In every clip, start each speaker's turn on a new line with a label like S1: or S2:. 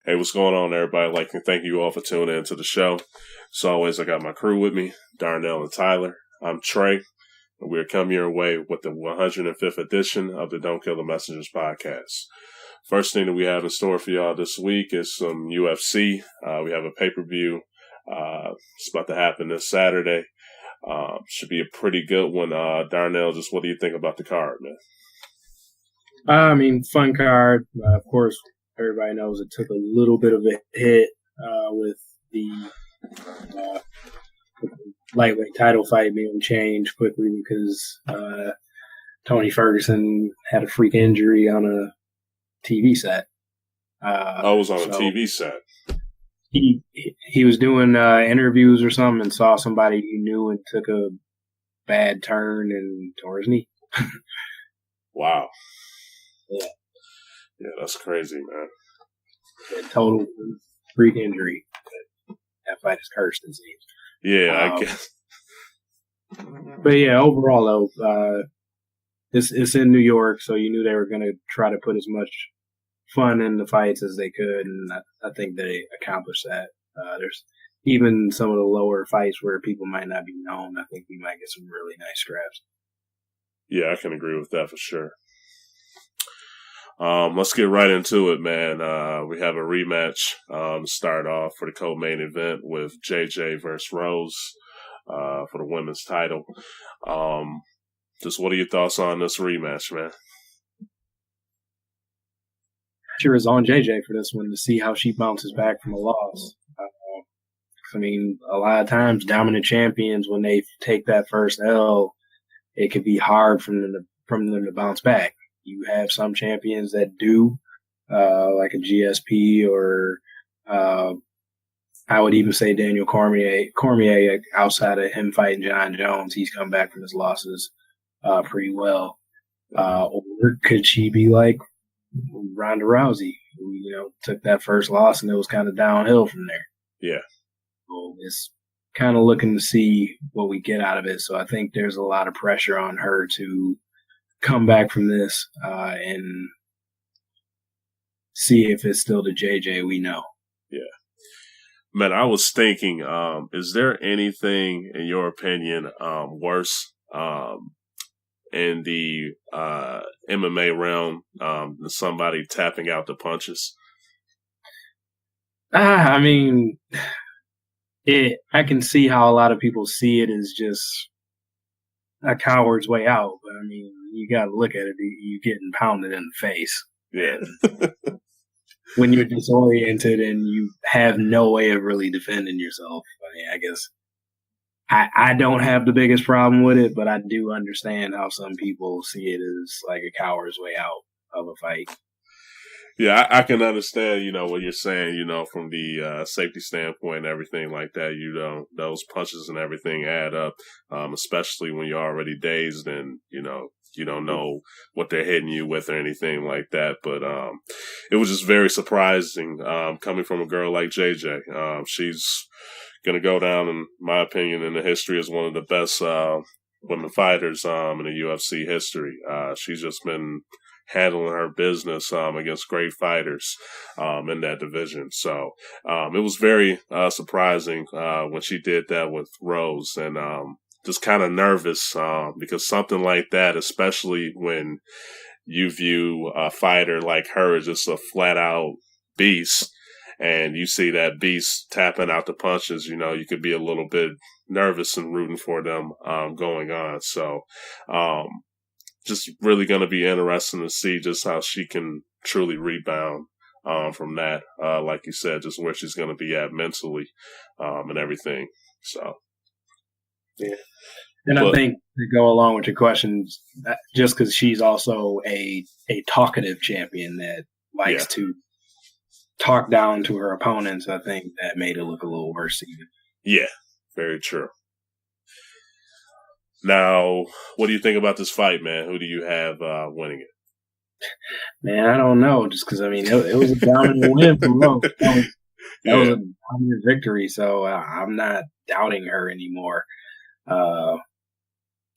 S1: Hey, what's going on, everybody? I'd like to thank you all for tuning in to the show. As always, I got my crew with me, Darnell and Tyler. I'm Trey, and we're coming your way with the 105th edition of the Don't Kill the Messengers podcast. First thing that we have in store for y'all this week is some UFC. We have a pay-per-view. It's about to happen this Saturday. Should be a pretty good one. Darnell, just what do you think about the card, man?
S2: Fun card. Of course, everybody knows it took a little bit of a hit with the lightweight title fight being changed quickly because Tony Ferguson had a freak injury on a TV set.
S1: I was on a TV set.
S2: He was doing interviews or something and saw somebody he knew and took a bad turn and tore his knee.
S1: Wow.
S2: Yeah.
S1: Yeah, that's crazy, man.
S2: A total freak injury. That fight is cursed, it seems.
S1: Yeah, I guess.
S2: But yeah, overall though, it's in New York, so you knew they were going to try to put as much fun in the fights as they could, and I think they accomplished that. There's even some of the lower fights where people might not be known. I think we might get some really nice scraps.
S1: Yeah, I can agree with that for sure. Let's get right into it, man. We have a rematch to start off for the co-main event with JJ versus Rose for the women's title. Just what are your thoughts on this rematch, man?
S2: Sure is on JJ for this one to see how she bounces back from a loss. A lot of times dominant champions, when they take that first L, it could be hard for them to bounce back. You have some champions that do, like a GSP or I would even say Daniel Cormier. Cormier, outside of him fighting John Jones, he's come back from his losses pretty well. Or could she be like Ronda Rousey, who took that first loss and it was kind of downhill from there?
S1: Yeah.
S2: So it's kind of looking to see what we get out of it. So I think there's a lot of pressure on her to come back from this and see if it's still the JJ we know.
S1: Yeah. Man, I was thinking, is there anything, in your opinion, worse in the MMA realm than somebody tapping out the punches?
S2: I can see how a lot of people see it as just a coward's way out, but you got to look at it. You're getting pounded in the face.
S1: Yeah.
S2: When you're disoriented and you have no way of really defending yourself. I guess I don't have the biggest problem with it, but I do understand how some people see it as like a coward's way out of a fight.
S1: Yeah, I can understand, what you're saying, from the safety standpoint and everything like that. Those punches and everything add up, especially when you're already dazed and, you don't know what they're hitting you with or anything like that. But it was just very surprising coming from a girl like JJ. She's going to go down, in my opinion, in the history as one of the best women fighters in the UFC history. She's just been handling her business against great fighters in that division. So it was very surprising when she did that with Rose, and just kind of nervous because something like that, especially when you view a fighter like her as just a flat out beast, and you see that beast tapping out the punches, you could be a little bit nervous and rooting for them going on. So just really going to be interesting to see just how she can truly rebound from that. Like you said, just where she's going to be at mentally and everything. So,
S2: yeah. And I think to go along with your questions, just because she's also a talkative champion that likes to talk down to her opponents, I think that made it look a little worse even.
S1: Yeah, very true. Now, what do you think about this fight, man? Who do you have winning it?
S2: Man, I don't know. Just because, it was a dominant win for Rose. That was a dominant victory, so I'm not doubting her anymore.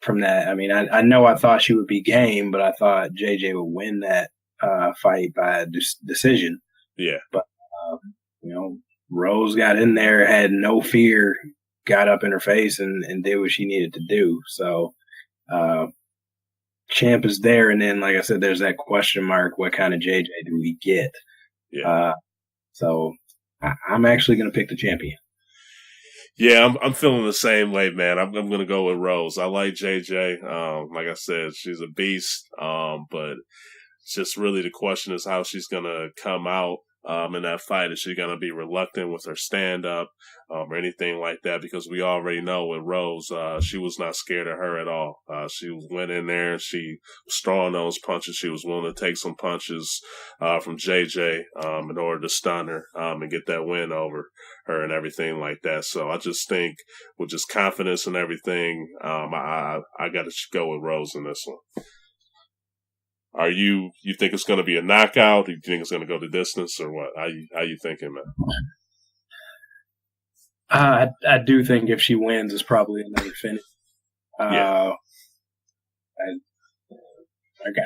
S2: From that, I know I thought she would be game, but I thought JJ would win that fight by decision.
S1: Yeah.
S2: But Rose got in there, had no fear, got up in her face and did what she needed to do. So champ is there, and then like I said, there's that question mark: what kind of JJ do we get?
S1: Yeah.
S2: So I'm actually going to pick the champion.
S1: Yeah, I'm feeling the same way, man. I'm going to go with Rose. I like JJ. Like I said, she's a beast. But just really the question is how she's going to come out in that fight. Is she going to be reluctant with her stand up or anything like that? Because we already know with Rose, she was not scared of her at all. She went in there and she was throwing those punches. She was willing to take some punches from JJ in order to stun her and get that win over her and everything like that. So I just think with just confidence and everything, I got to go with Rose in this one. Are you think it's going to be a knockout? Do you think it's going to go the distance or what? How you thinking, man?
S2: I do think if she wins, it's probably another finish.
S1: Yeah.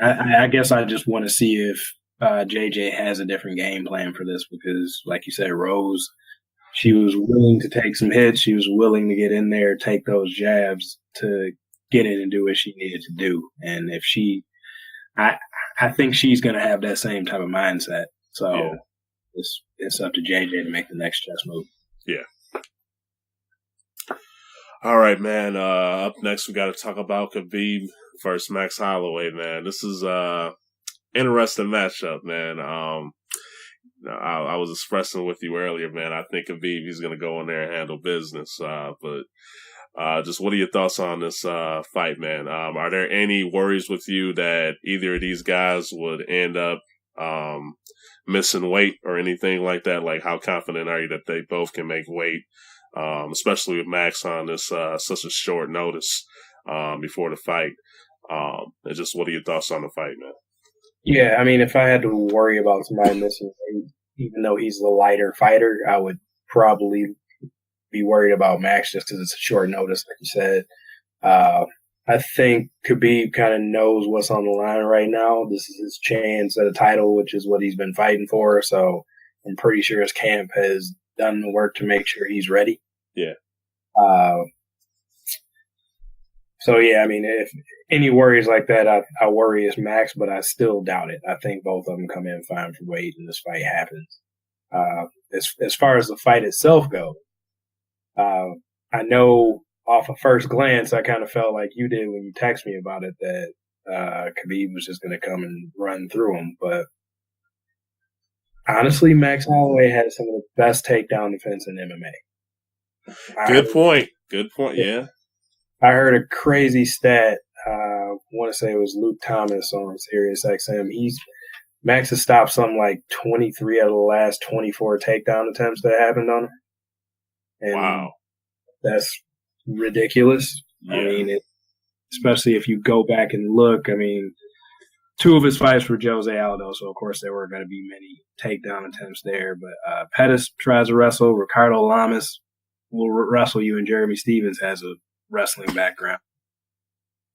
S2: I guess I just want to see if JJ has a different game plan for this because, like you said, Rose, she was willing to take some hits. She was willing to get in there, take those jabs to get in and do what she needed to do. And if she I think she's going to have that same type of mindset. So it's up to JJ to make the next chess move.
S1: Yeah. All right, man. Up next, we got to talk about Khabib versus Max Holloway, man. This is interesting matchup, man. I was expressing with you earlier, man. I think Khabib, he's going to go in there and handle business. But just what are your thoughts on this fight, man? Are there any worries with you that either of these guys would end up missing weight or anything like that? Like, how confident are you that they both can make weight, especially with Max on this such a short notice before the fight? And just what are your thoughts on the fight, man?
S2: Yeah, I mean, if I had to worry about somebody missing weight, even though he's the lighter fighter, I would probably be worried about Max just because it's a short notice, like you said. I think Khabib kind of knows what's on the line right now. This is his chance at a title, which is what he's been fighting for. So I'm pretty sure his camp has done the work to make sure he's ready.
S1: Yeah.
S2: So, yeah, I mean, if any worries like that, I worry is Max, but I still doubt it. I think both of them come in fine for weight and this fight happens. As far as the fight itself goes, I know off of first glance, I kind of felt like you did when you texted me about it that Khabib was just going to come and run through him. But honestly, Max Holloway had some of the best takedown defense in MMA.
S1: Good point. Yeah.
S2: I heard a crazy stat. I want to say it was Luke Thomas on Sirius XM. Max has stopped something like 23 out of the last 24 takedown attempts that happened on him. And
S1: wow.
S2: That's ridiculous. Yeah. I mean, especially if you go back and look, I mean, 2 of his fights were Jose Aldo, so of course there were going to be many takedown attempts there. But Pettis tries to wrestle. Ricardo Lamas will wrestle you, and Jeremy Stevens has a wrestling background.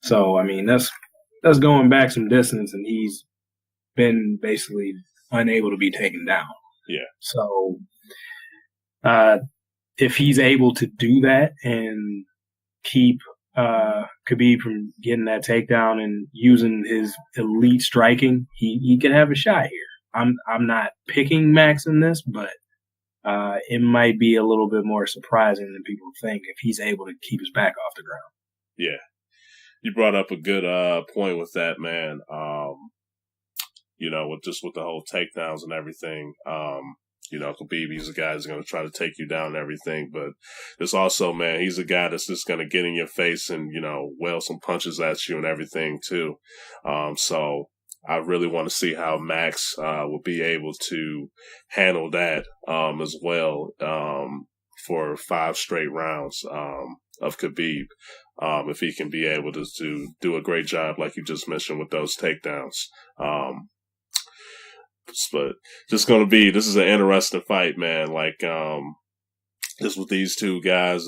S2: So, I mean, that's going back some distance, and he's been basically unable to be taken down.
S1: Yeah.
S2: So, if he's able to do that and keep Khabib from getting that takedown and using his elite striking, he can have a shot here. I'm not picking Max in this, but it might be a little bit more surprising than people think if he's able to keep his back off the ground.
S1: Yeah. You brought up a good point with that, man. With the whole takedowns and everything. Khabib, he's a guy who's going to try to take you down and everything. But there's also, man, he's a guy that's just going to get in your face and, wail some punches at you and everything, too. So I really want to see how Max will be able to handle that as well for 5 straight rounds of Khabib. If he can be able to do a great job, like you just mentioned, with those takedowns. But this is an interesting fight, man. Like, just with these two guys'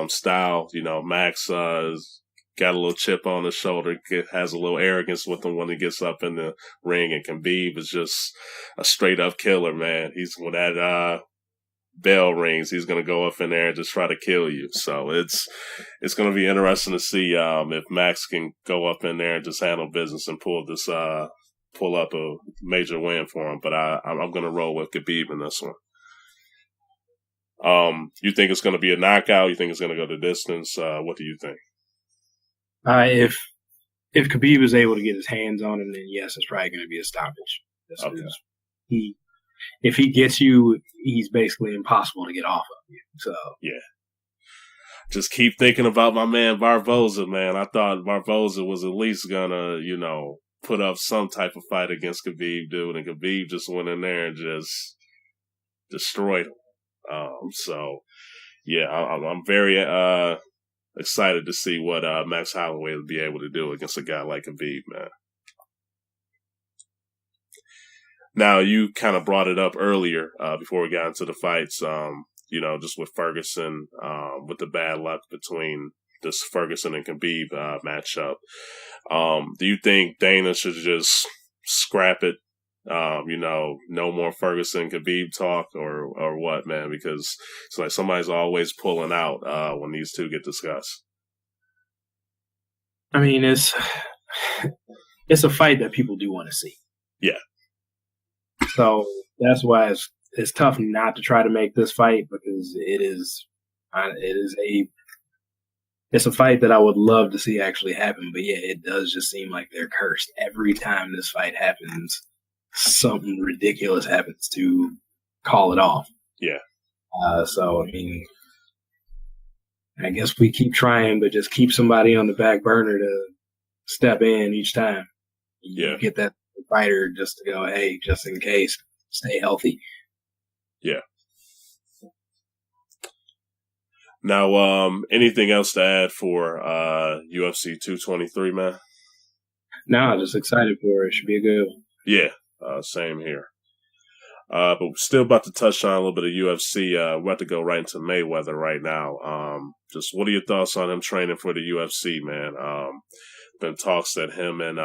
S1: style, Max got a little chip on his shoulder, has a little arrogance with him when he gets up in the ring, and Khabib is just a straight up killer, man. He's with that bell rings, he's going to go up in there and just try to kill you. So it's going to be interesting to see if Max can go up in there and just handle business and pull up a major win for him. But I'm going to roll with Khabib in this one. You think it's going to be a knockout? You think it's going to go the distance? What do you think?
S2: If Khabib is able to get his hands on him, then yes, it's probably going to be a stoppage. If he gets you, he's basically impossible to get off of you. So
S1: yeah, just keep thinking about my man Barboza, man. I thought Barboza was at least gonna, put up some type of fight against Khabib, dude, and Khabib just went in there and just destroyed him. So yeah, I'm very excited to see what Max Holloway will be able to do against a guy like Khabib, man. Now, you kind of brought it up earlier before we got into the fights, just with Ferguson, with the bad luck between this Ferguson and Khabib matchup. Do you think Dana should just scrap it? No more Ferguson Khabib talk or what, man? Because it's like somebody's always pulling out when these two get discussed.
S2: I mean, it's a fight that people do want to see.
S1: Yeah.
S2: So that's why it's tough not to try to make this fight, because it's a fight that I would love to see actually happen. But yeah, it does just seem like they're cursed. Every time this fight happens, something ridiculous happens to call it off.
S1: Yeah.
S2: So, I mean, I guess we keep trying, but just keep somebody on the back burner to step in each time. You get that fighter just to go, hey, just in case, stay healthy.
S1: Yeah. Now, anything else to add for UFC 223, man?
S2: No, just excited for it. It should be a good one.
S1: Yeah, same here. But we're still about to touch on a little bit of UFC. We're about to go right into Mayweather right now. Just what are your thoughts on him training for the UFC, man? Been talks that him and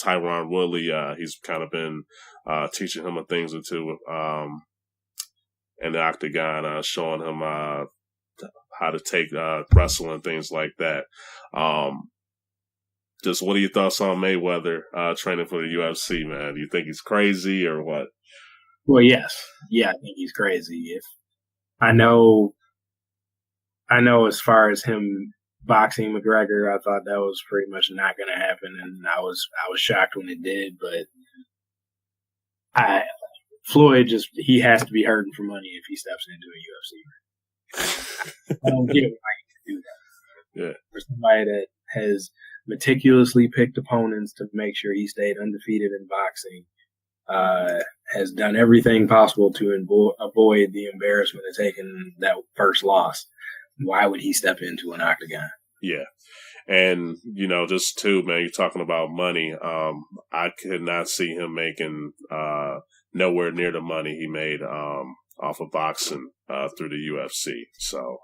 S1: Tyron Woodley, he's kind of been teaching him a things or two in the octagon, showing him how to take wrestling and things like that. Just what are your thoughts on Mayweather training for the UFC, man? Do you think he's crazy or what?
S2: Well, yes. Yeah, I think he's crazy. I know as far as him boxing McGregor, I thought that was pretty much not going to happen, and I was shocked when it did. But Floyd he has to be hurting for money if he steps into a UFC. I don't get why he can do that.
S1: Yeah,
S2: for somebody that has meticulously picked opponents to make sure he stayed undefeated in boxing, has done everything possible to avoid the embarrassment of taking that first loss. Why would he step into an octagon?
S1: Yeah. And, just too, man, you're talking about money. I could not see him making nowhere near the money he made off of boxing through the UFC. So,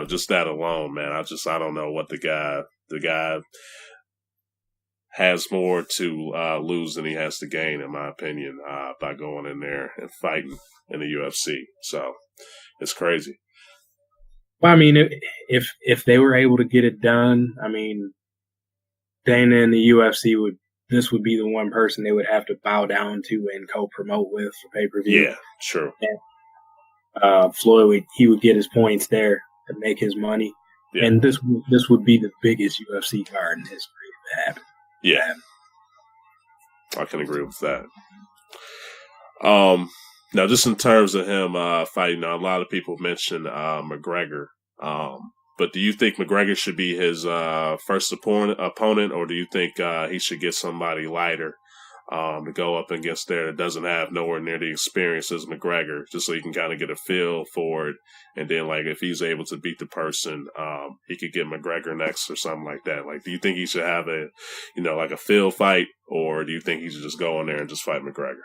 S1: just that alone, man, I don't know what the guy has more to lose than he has to gain, in my opinion, by going in there and fighting in the UFC. So it's crazy.
S2: Well, I mean, if they were able to get it done, I mean, Dana and the UFC this would be the one person they would have to bow down to and co-promote with for pay-per-view.
S1: Yeah, sure.
S2: And, Floyd, he would get his points there to make his money. Yeah. And this would be the biggest UFC card in history if it happened.
S1: Yeah. I can agree with that. Now, just in terms of him fighting, a lot of people mention McGregor. But do you think McGregor should be his first opponent, or do you think he should get somebody lighter to go up against there that doesn't have nowhere near the experience as McGregor, just so he can kind of get a feel for it? And then, like, if he's able to beat the person, he could get McGregor next or something like that. Like, do you think he should have a field fight, or do you think he should just go in there and just fight McGregor?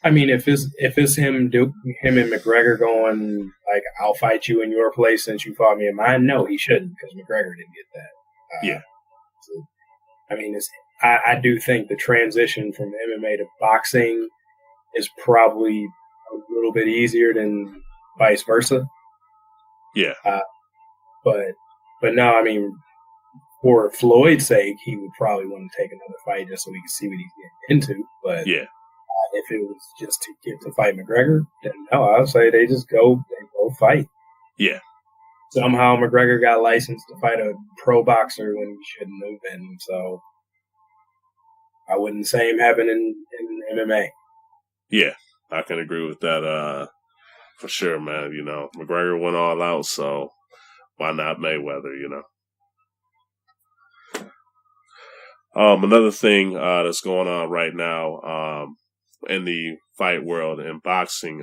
S2: I mean, if it's him and McGregor going, like, I'll fight you in your place since you fought me in mine, no, he shouldn't, because McGregor didn't get that.
S1: Yeah.
S2: So, I mean, I do think the transition from MMA to boxing is probably a little bit easier than vice versa.
S1: Yeah.
S2: But no, I mean, for Floyd's sake, he would probably want to take another fight just so he can see what he's getting into. But
S1: yeah,
S2: if it was just to get to fight McGregor, then no, I would say they go fight.
S1: Yeah.
S2: Somehow McGregor got licensed to fight a pro boxer when he shouldn't have been. So I wouldn't say him happen in MMA.
S1: Yeah, I can agree with that for sure, man. You know, McGregor went all out, so why not Mayweather, you know? Another thing that's going on right now in the fight world in boxing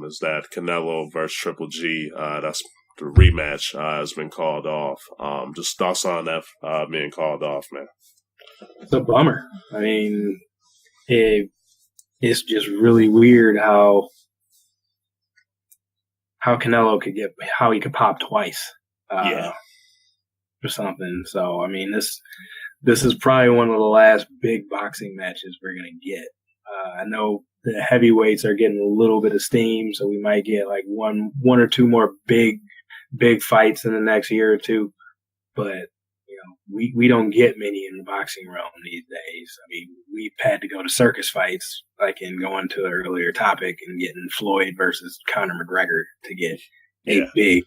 S1: is that Canelo versus Triple G, that's the rematch, has been called off. Just thoughts on that being called off, man.
S2: It's a bummer. I mean, it's just really weird how Canelo could pop twice. Or something. So I mean, this is probably one of the last big boxing matches we're gonna get. I know the heavyweights are getting a little bit of steam, so we might get like one or two more big fights in the next year or two. But you know, we don't get many in the boxing realm these days. I mean, we've had to go to circus fights, like in going to the earlier topic and getting Floyd versus Conor McGregor to get a big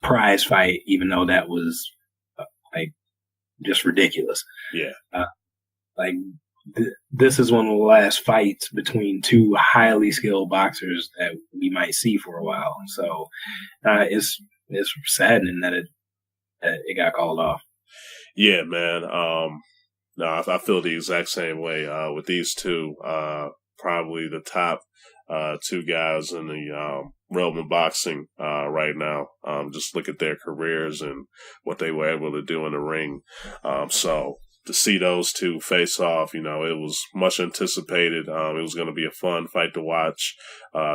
S2: prize fight, even though that was like just ridiculous.
S1: Yeah.
S2: This is one of the last fights between two highly skilled boxers that we might see for a while. So it's saddening that it got called off.
S1: Yeah, man. No, I feel the exact same way with these two. Probably the top two guys in the realm of boxing right now. Just look at their careers and what they were able to do in the ring. So to see those two face off, you know, it was much anticipated. It was going to be a fun fight to watch,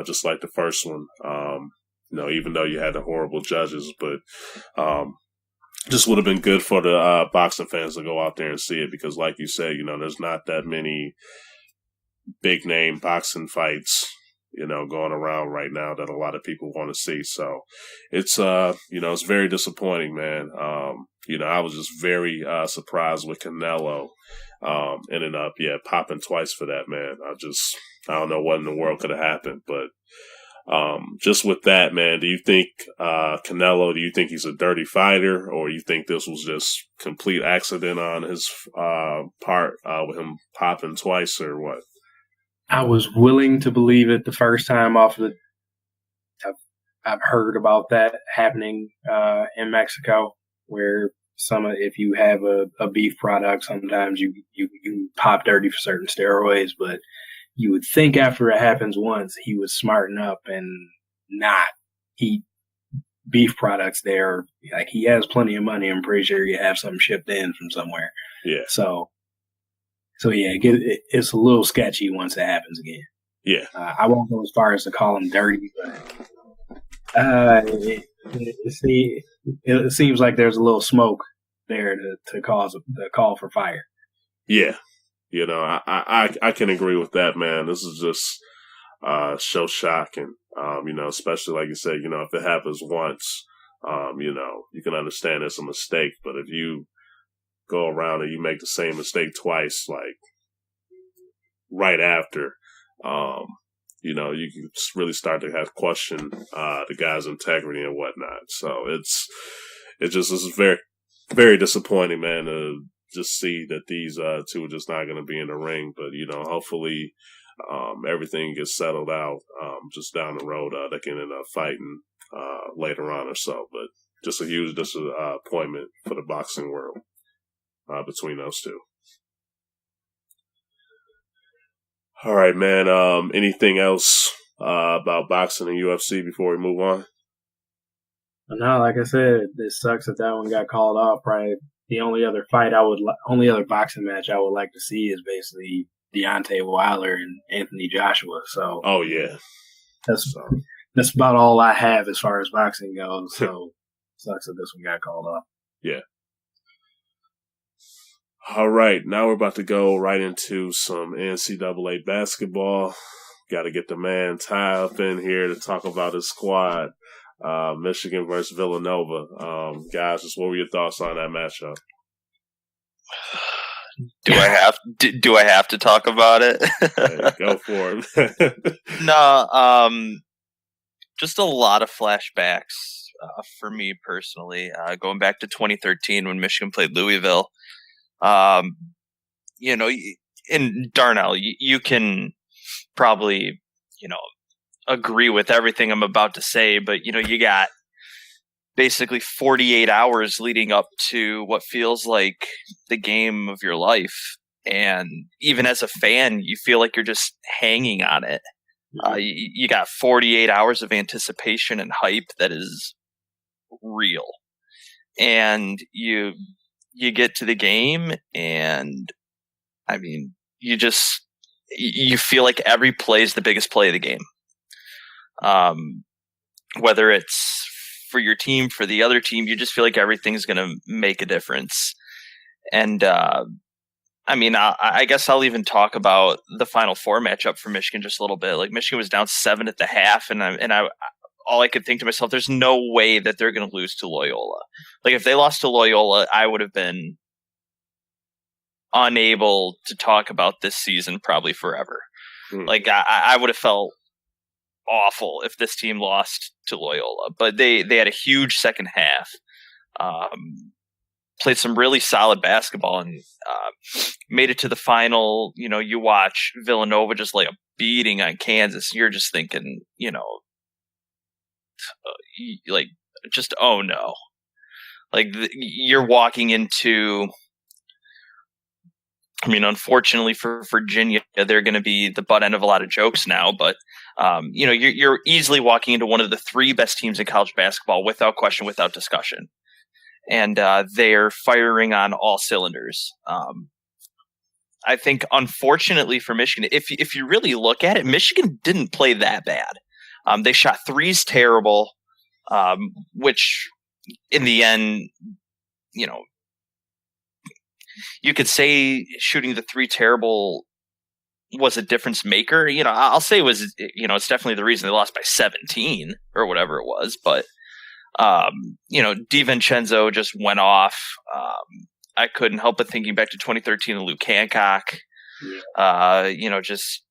S1: just like the first one. You know, even though you had the horrible judges, but just would have been good for the boxing fans to go out there and see it because, like you said, you know, there's not that many big name boxing fights, you know, going around right now that a lot of people want to see. So it's, you know, it's very disappointing, man. You know, I was just very surprised with Canelo ending up, popping twice for that, man. I don't know what in the world could have happened, but just with that, man, do you think Canelo, do you think he's a dirty fighter, or you think this was just complete accident on his part with him popping twice, or what?
S2: I was willing to believe it the first time off of I've heard about that happening in Mexico, where if you have a beef product, sometimes you pop dirty for certain steroids, but you would think after it happens once, he would smarten up and not eat beef products there. Like, he has plenty of money. I'm pretty sure you have something shipped in from somewhere.
S1: Yeah.
S2: So yeah, it's a little sketchy once it happens again.
S1: Yeah.
S2: I won't go as far as to call him dirty, but it seems like there's a little smoke there to call for fire.
S1: Yeah. You know, I can agree with that, man. This is just so shocking. You know, especially like you said, you know, if it happens once, you know, you can understand it's a mistake. But if you go around and you make the same mistake twice, like right after, you know, you can really start to have question the guy's integrity and whatnot. So this is very, very disappointing, man, to just see that these two are just not going to be in the ring. But, you know, hopefully everything gets settled out just down the road. They can end up fighting later on or so. But just a huge disappointment for the boxing world between those two. All right, man. Anything else about boxing and UFC before we move on?
S2: No, like I said, it sucks that one got called off. Probably the only other boxing match I would like to see is basically Deontay Wilder and Anthony Joshua. So,
S1: oh yeah,
S2: that's about all I have as far as boxing goes. So, sucks that this one got called off.
S1: Yeah. All right, now we're about to go right into some NCAA basketball. Got to get the man Ty up in here to talk about his squad. Michigan versus Villanova. Guys, just what were your thoughts on that matchup?
S3: Do I have to talk about it?
S1: Hey, go for it.
S3: No, just a lot of flashbacks for me personally. Going back to 2013 when Michigan played Louisville. You know, in Darnell, you can probably, agree with everything I'm about to say, but you got basically 48 hours leading up to what feels like the game of your life. And even as a fan, you feel like you're just hanging on it. You got 48 hours of anticipation and hype that is real. And you get to the game, and I mean, you feel like every play is the biggest play of the game. Whether it's for your team, for the other team, you just feel like everything's going to make a difference. And I mean, I guess I'll even talk about the Final Four matchup for Michigan just a little bit. Like, Michigan was down 7 at the half, and I all I could think to myself, there's no way that they're going to lose to Loyola. Like, if they lost to Loyola, I would have been unable to talk about this season probably forever. Like, I would have felt awful if this team lost to Loyola, but they had a huge second half, played some really solid basketball, and made it to the final. You watch Villanova just lay a beating on Kansas, and you're just thinking, like, just, oh no. Like, you're walking into, I mean, unfortunately for Virginia, they're going to be the butt end of a lot of jokes now, but you're easily walking into one of the 3 best teams in college basketball without question, without discussion. And they're firing on all cylinders. I think, unfortunately for Michigan, if you really look at it, Michigan didn't play that bad. They shot threes terrible, which in the end, you could say shooting the 3 terrible was a difference maker. I'll say it was, it's definitely the reason they lost by 17 or whatever it was. But, DiVincenzo just went off. I couldn't help but thinking back to 2013 and Luke Hancock. Just,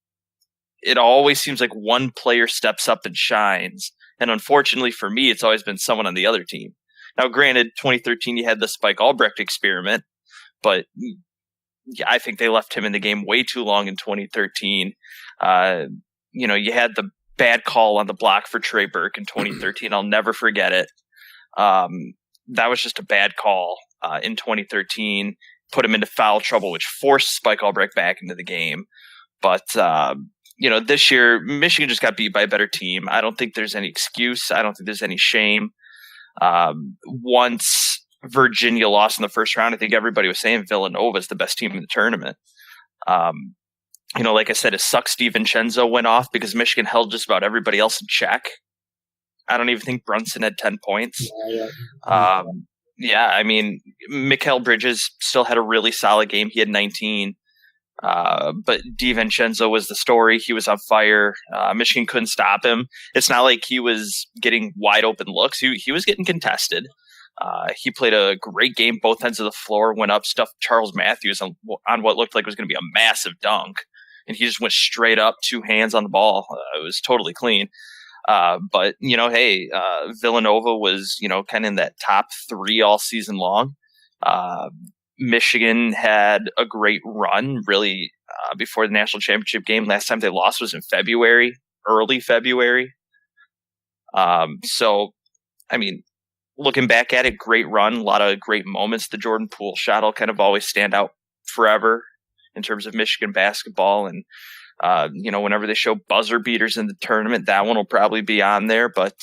S3: it always seems like one player steps up and shines. And unfortunately for me, it's always been someone on the other team. Now, granted, 2013, you had the Spike Albrecht experiment, but I think they left him in the game way too long in 2013. You had the bad call on the block for Trey Burke in 2013. I'll never forget it. That was just a bad call in 2013. Put him into foul trouble, which forced Spike Albrecht back into the game. But, this year, Michigan just got beat by a better team. I don't think there's any excuse. I don't think there's any shame. Once Virginia lost in the first round, I think everybody was saying Villanova is the best team in the tournament. Like I said, it sucks DiVincenzo went off because Michigan held just about everybody else in check. I don't even think Brunson had 10 points. I mean, Mikal Bridges still had a really solid game. He had 19. But DiVincenzo was the story. He was on fire. Michigan couldn't stop him. It's not like he was getting wide open looks. He was getting contested. He played a great game, both ends of the floor, went up, stuffed Charles Matthews on what looked like was going to be a massive dunk. And he just went straight up, 2 hands on the ball. It was totally clean. But, Villanova was, kind of in that top 3 all season long. Michigan had a great run, really, before the national championship game. Last time they lost was in February, early February. So, I mean, looking back at it, great run, a lot of great moments. The Jordan Poole shot will kind of always stand out forever in terms of Michigan basketball. And, whenever they show buzzer beaters in the tournament, that one will probably be on there. But,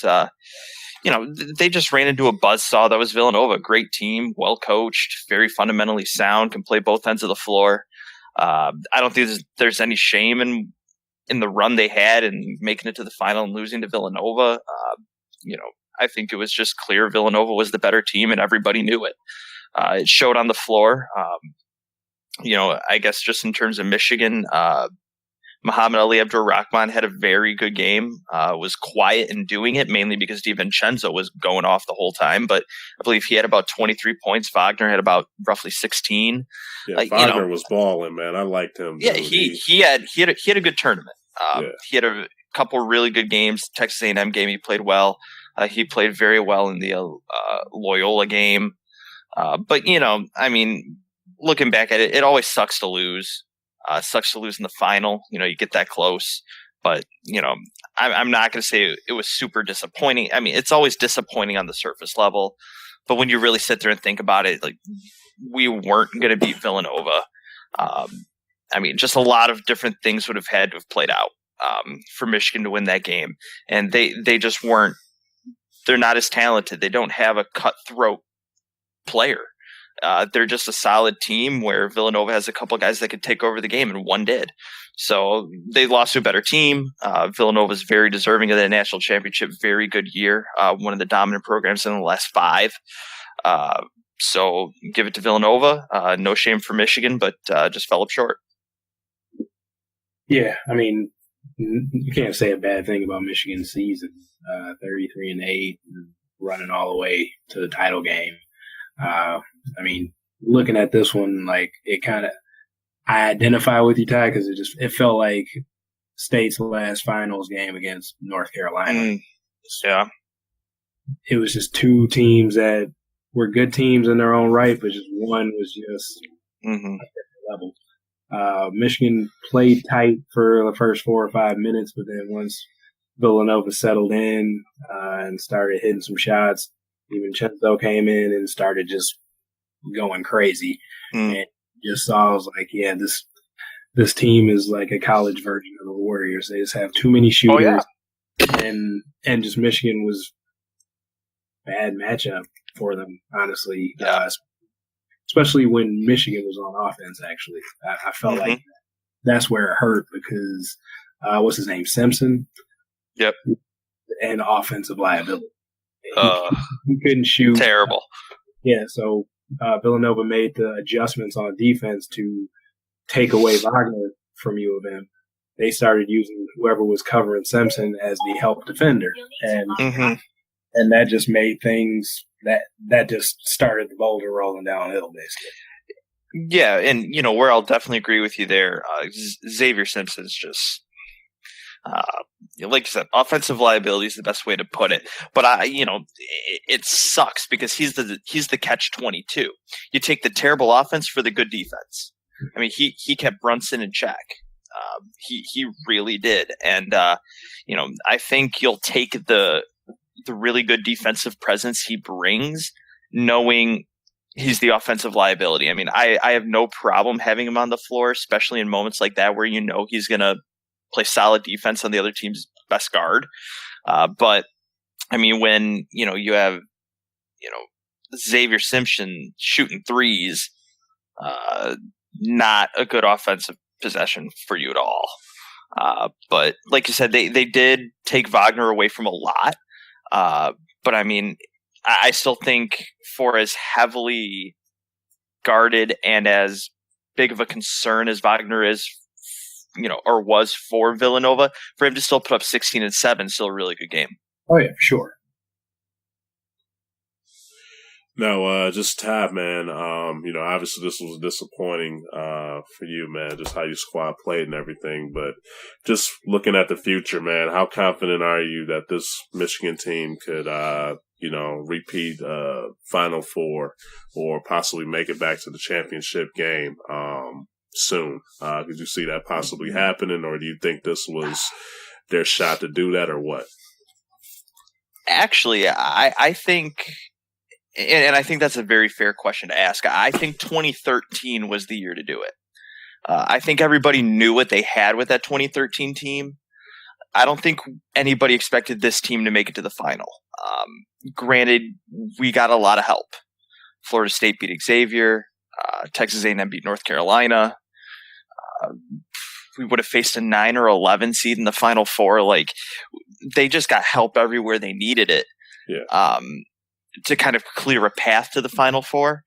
S3: they just ran into a buzzsaw that was Villanova. Great team, well coached, very fundamentally sound, can play both ends of the floor. I don't think there's any shame in the run they had and making it to the final and losing to Villanova. I think it was just clear Villanova was the better team and everybody knew it. It showed on the floor. I guess just in terms of Michigan, Muhammad Ali Abdur-Rahman had a very good game, was quiet in doing it, mainly because DiVincenzo was going off the whole time. But I believe he had about 23 points. Wagner had about roughly 16.
S1: Yeah, Wagner was balling, man. I liked him.
S3: Yeah, he had a good tournament. He had a couple really good games. Texas A&M game, he played well. He played very well in the Loyola game. But, I mean, looking back at it, it always sucks to lose. Sucks to lose in the final. You get that close. But, I'm not going to say it was super disappointing. I mean, it's always disappointing on the surface level. But when you really sit there and think about it, like, we weren't going to beat Villanova. I mean, just a lot of different things would have had to have played out for Michigan to win that game. And they just weren't. They're not as talented. They don't have a cutthroat player. They're just a solid team where Villanova has a couple of guys that could take over the game, and one did. So they lost to a better team. Villanova is very deserving of that national championship. Very good year. One of the dominant programs in the last 5. So give it to Villanova. No shame for Michigan, but just fell up short.
S2: Yeah, I mean, you can't say a bad thing about Michigan's season. 33-8, running all the way to the title game. I mean, looking at this one, like, it kind of, I identify with you, Ty, because it felt like State's last finals game against North Carolina.
S3: Yeah.
S2: It was just two teams that were good teams in their own right, but just one was just at different level. Michigan played tight for the first 4 or 5 minutes, but then once Villanova settled in and started hitting some shots, DiVincenzo came in and started just going crazy. And just saw, I was like, yeah, this team is like a college version of the Warriors. They just have too many shooters. And just Michigan was a bad matchup for them, honestly. Especially when Michigan was on offense, actually. I felt like that's where it hurt because, what's his name, Simpson?
S3: Yep.
S2: And offensive liability. He couldn't shoot.
S3: Terrible.
S2: Yeah, so Villanova made the adjustments on defense to take away Wagner from U of M. They started using whoever was covering Simpson as the help defender. And that just made things that just started the boulder rolling downhill, basically.
S3: Yeah, and where I'll definitely agree with you there. Xavier Simpson's just, like you said, offensive liability is the best way to put it. But it sucks because he's the catch-22. You take the terrible offense for the good defense. I mean, he kept Brunson in check. He really did, and I think you'll take the really good defensive presence he brings, knowing he's the offensive liability. I mean, I have no problem having him on the floor, especially in moments like that where he's going to play solid defense on the other team's best guard. But I mean, when you have Xavier Simpson shooting threes, not a good offensive possession for you at all. But like you said, they did take Wagner away from a lot. But I mean, I still think for as heavily guarded and as big of a concern as Wagner is, or was for Villanova, for him to still put up 16 and 7, still a really good game.
S2: Oh yeah, for sure.
S1: No, just Tab, man. Obviously this was disappointing for you, man, just how your squad played and everything. But just looking at the future, man, how confident are you that this Michigan team could, repeat Final Four or possibly make it back to the championship game soon? Could you see that possibly happening, or do you think this was their shot to do that, or what?
S3: Actually, I think. And I think that's a very fair question to ask. I think 2013 was the year to do it. I think everybody knew what they had with that 2013 team. I don't think anybody expected this team to make it to the final. Granted, we got a lot of help. Florida State beat Xavier. Texas A&M beat North Carolina. We would have faced a 9 or 11 seed in the Final Four. Like, they just got help everywhere they needed it.
S1: Yeah.
S3: To kind of clear a path to the Final Four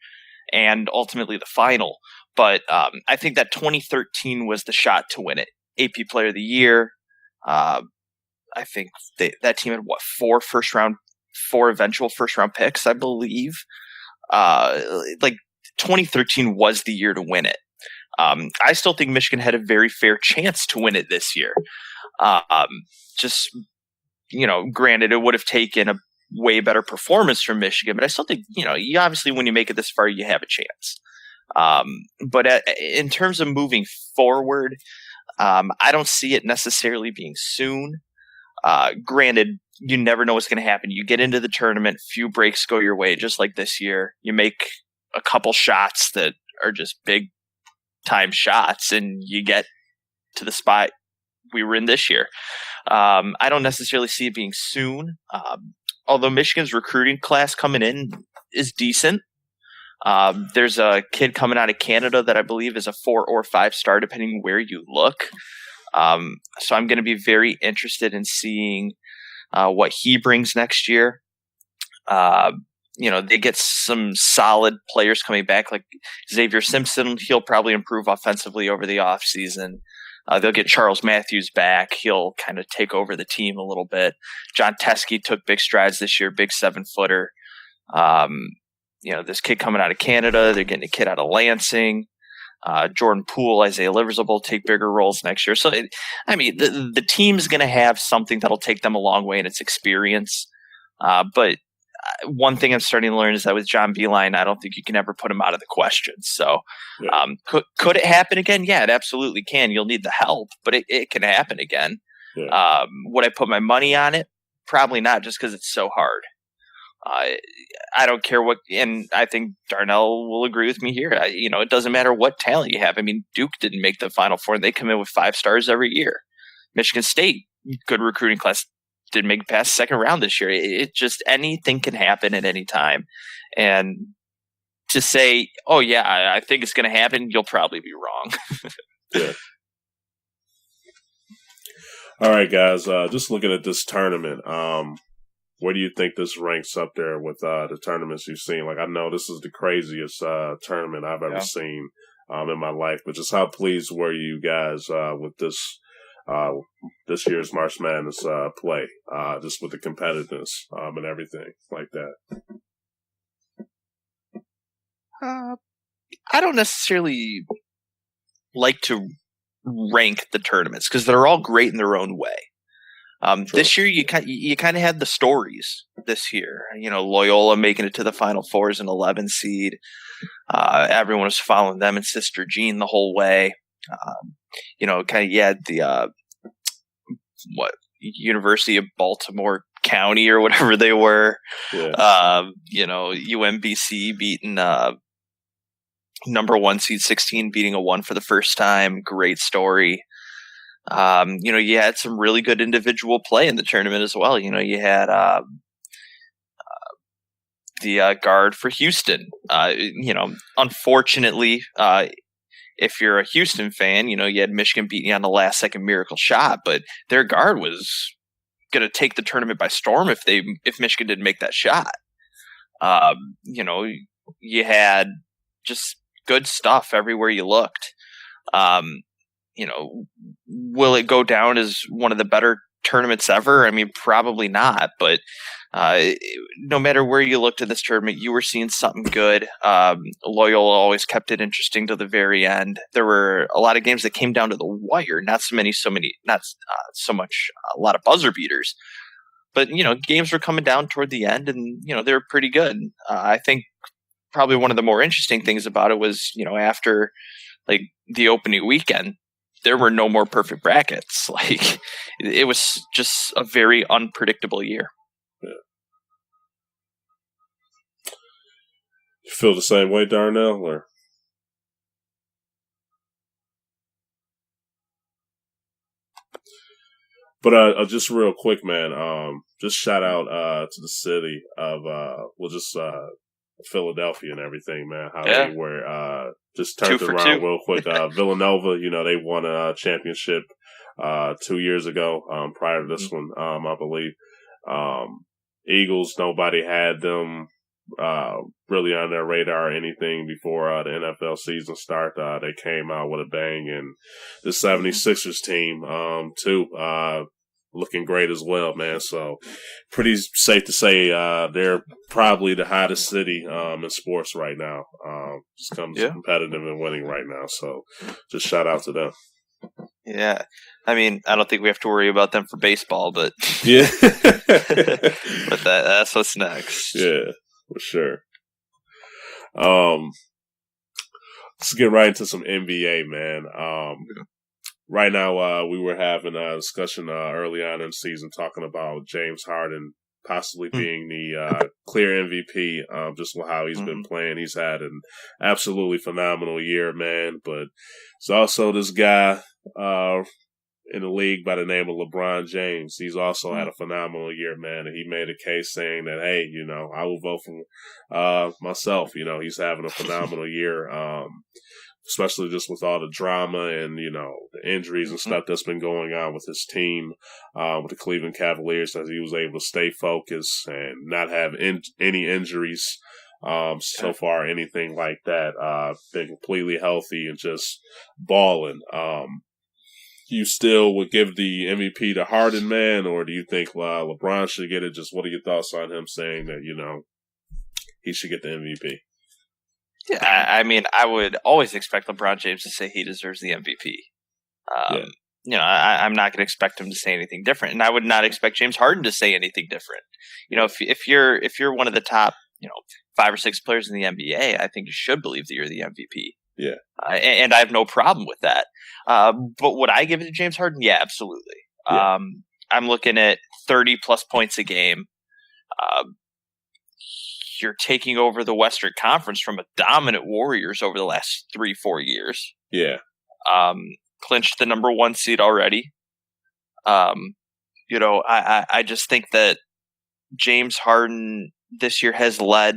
S3: and ultimately the final. But I think that 2013 was the shot to win it. AP Player of the Year. I think that team had four eventual first round picks, I believe. Like 2013 was the year to win it. I still think Michigan had a very fair chance to win it this year. Just, granted, it would have taken a way better performance from Michigan, but I still think, you obviously, when you make it this far, you have a chance. But in terms of moving forward, I don't see it necessarily being soon. Granted, you never know what's going to happen. You get into the tournament, few breaks go your way, just like this year. You make a couple shots that are just big time shots, and you get to the spot we were in this year. I don't necessarily see it being soon. Although Michigan's recruiting class coming in is decent. There's a kid coming out of Canada that I believe is a 4 or 5 star, depending where you look. So I'm going to be very interested in seeing what he brings next year. They get some solid players coming back, like Xavier Simpson. He'll probably improve offensively over the offseason. They'll get Charles Matthews back. He'll kind of take over the team a little bit. John Teskey took big strides this year, big 7-footer. This kid coming out of Canada. They're getting a kid out of Lansing. Jordan Poole, Isaiah Liversable will take bigger roles next year. So, the team's going to have something that'll take them a long way in its experience. But one thing I'm starting to learn is that with John Beilein, I don't think you can ever put him out of the question. So, could it happen again? Yeah, it absolutely can. You'll need the help, but it can happen again. Yeah. Would I put my money on it? Probably not, just because it's so hard. I don't care what, and I think Darnell will agree with me here. It doesn't matter what talent you have. Duke didn't make the Final Four, and they come in with 5 stars every year. Michigan State, good recruiting class, didn't make it past the second round this year. It just, anything can happen at any time. And to say, oh yeah, I think it's going to happen, you'll probably be wrong.
S1: Yeah. All right, guys. Just looking at this tournament, where do you think this ranks up there with the tournaments you've seen? Like, I know this is the craziest tournament I've ever seen in my life, but just how pleased were you guys with this year's March Madness play, just with the competitiveness and everything like that?
S3: I don't necessarily like to rank the tournaments because they're all great in their own way. This year, you kind of had the stories this year. Loyola making it to the Final Four as an 11 seed. Everyone was following them and Sister Jean the whole way. You had the University of Baltimore County or whatever they were. Yeah. UMBC beating number 1 seed 16, beating a 1 for the first time. Great story. You had some really good individual play in the tournament as well. You had the guard for Houston. Unfortunately, if you're a Houston fan, you had Michigan beating you on the last second miracle shot, but their guard was going to take the tournament by storm if Michigan didn't make that shot. You had just good stuff everywhere you looked. Will it go down as one of the better tournaments ever? Probably not, but no matter where you looked at this tournament, you were seeing something good. Loyola always kept it interesting to the very end. There were a lot of games that came down to the wire, not so much a lot of buzzer beaters, but games were coming down toward the end, and they were pretty good. I think probably one of the more interesting things about it was after like the opening weekend, there were no more perfect brackets. Like, it was just a very unpredictable year.
S1: Yeah. You feel the same way, Darnell? Or? But just real quick, man. Just shout out to the city of Philadelphia and everything, man. How they were just turned it around real quick. Villanova, they won a championship 2 years ago, prior to this one, I believe. Eagles, nobody had them really on their radar or anything before the NFL season start. They came out with a bang, and the 76ers team, too, looking great as well, man. So pretty safe to say they're probably the hottest city in sports right now. Just comes competitive and winning right now. So just shout out to them.
S3: Yeah. I mean, I don't think we have to worry about them for baseball, but
S1: yeah.
S3: but that's what's next.
S1: Yeah, for sure. Let's get right into some NBA, man. Right now, we were having a discussion early on in the season talking about James Harden possibly being the clear MVP, just with how he's been playing. He's had an absolutely phenomenal year, man. But it's also this guy in the league by the name of LeBron James. He's also had a phenomenal year, man. And he made a case saying that, hey, you know, I will vote for myself. You know, he's having a phenomenal year. Especially just with all the drama and, you know, the injuries and stuff that's been going on with his team, with the Cleveland Cavaliers, that he was able to stay focused and not have any injuries so far, anything like that. Been completely healthy and just balling. You still would give the MVP to Harden, man, or do you think LeBron should get it? Just what are your thoughts on him saying that, you know, he should get the MVP?
S3: Yeah, I mean, I would always expect LeBron James to say he deserves the MVP. You know, I'm not going to expect him to say anything different, and I would not expect James Harden to say anything different. You know, if you're one of the top, you know, 5 or 6 players in the NBA, I think you should believe that you're the MVP.
S1: Yeah,
S3: and I have no problem with that. But would I give it to James Harden? Yeah, absolutely.
S1: Yeah.
S3: I'm looking at 30 plus points a game. You're taking over the Western Conference from a dominant Warriors over the last 3-4 years.
S1: Yeah.
S3: Clinched the number 1 seed already. You know, I just think that James Harden this year has led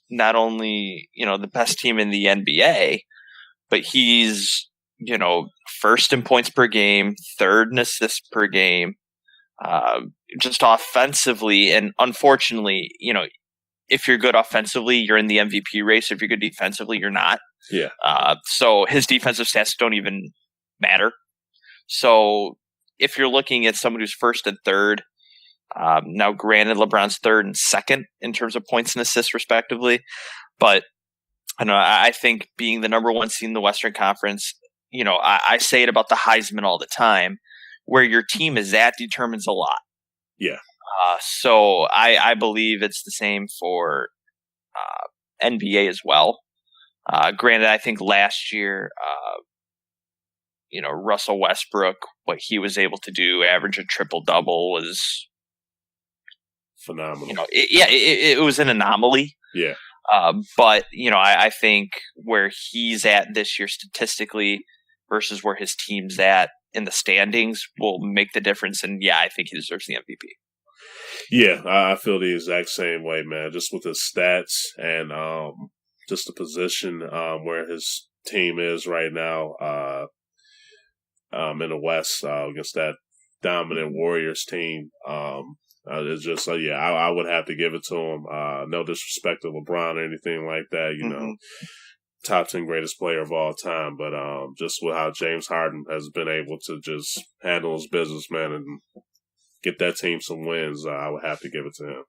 S3: not only, you know, the best team in the NBA, but he's, you know, first in points per game, third in assists per game, just offensively. And unfortunately, you know, if you're good offensively, you're in the MVP race. If you're good defensively, you're not.
S1: Yeah.
S3: So his defensive stats don't even matter. So if you're looking at someone who's first and third, now granted LeBron's third and second in terms of points and assists respectively, but I know I think being the number 1 seed in the Western Conference, you know, I say it about the Heisman all the time, where your team is at determines a lot.
S1: Yeah.
S3: So I believe it's the same for NBA as well. Granted, I think last year, you know, Russell Westbrook, what he was able to do, average a triple-double, was
S1: phenomenal.
S3: You know, it was an anomaly.
S1: Yeah.
S3: But, you know, I think where he's at this year statistically versus where his team's at in the standings will make the difference. And, yeah, I think he deserves the MVP.
S1: Yeah, I feel the exact same way, man. Just with his stats and just the position where his team is right now in the West against that dominant Warriors team. It's just, yeah, I would have to give it to him. No disrespect to LeBron or anything like that, you know, top 10 greatest player of all time. But just with how James Harden has been able to just handle his business, man, and get that team some wins, I would have to give it to him.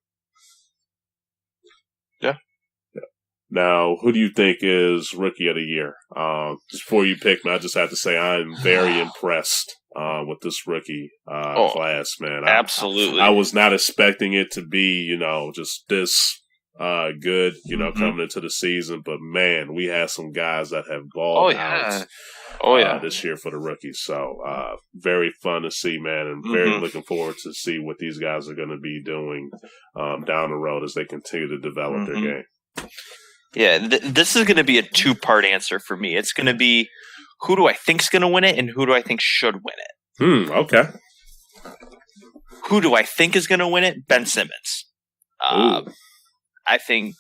S3: Yeah.
S1: Now, who do you think is Rookie of the Year? Just before you pick me, I just have to say I'm very impressed with this rookie class, man.
S3: Absolutely.
S1: I was not expecting it to be, you know, just this good, you know, coming into the season. But, man, we had some guys that have balled out this year for the rookies. So, very fun to see, man, and very looking forward to see what these guys are going to be doing down the road as they continue to develop their game.
S3: Yeah, this is going to be a 2-part answer for me. It's going to be who do I think is going to win it and who do I think should win it.
S1: Okay.
S3: Who do I think is going to win it? Ben Simmons. I think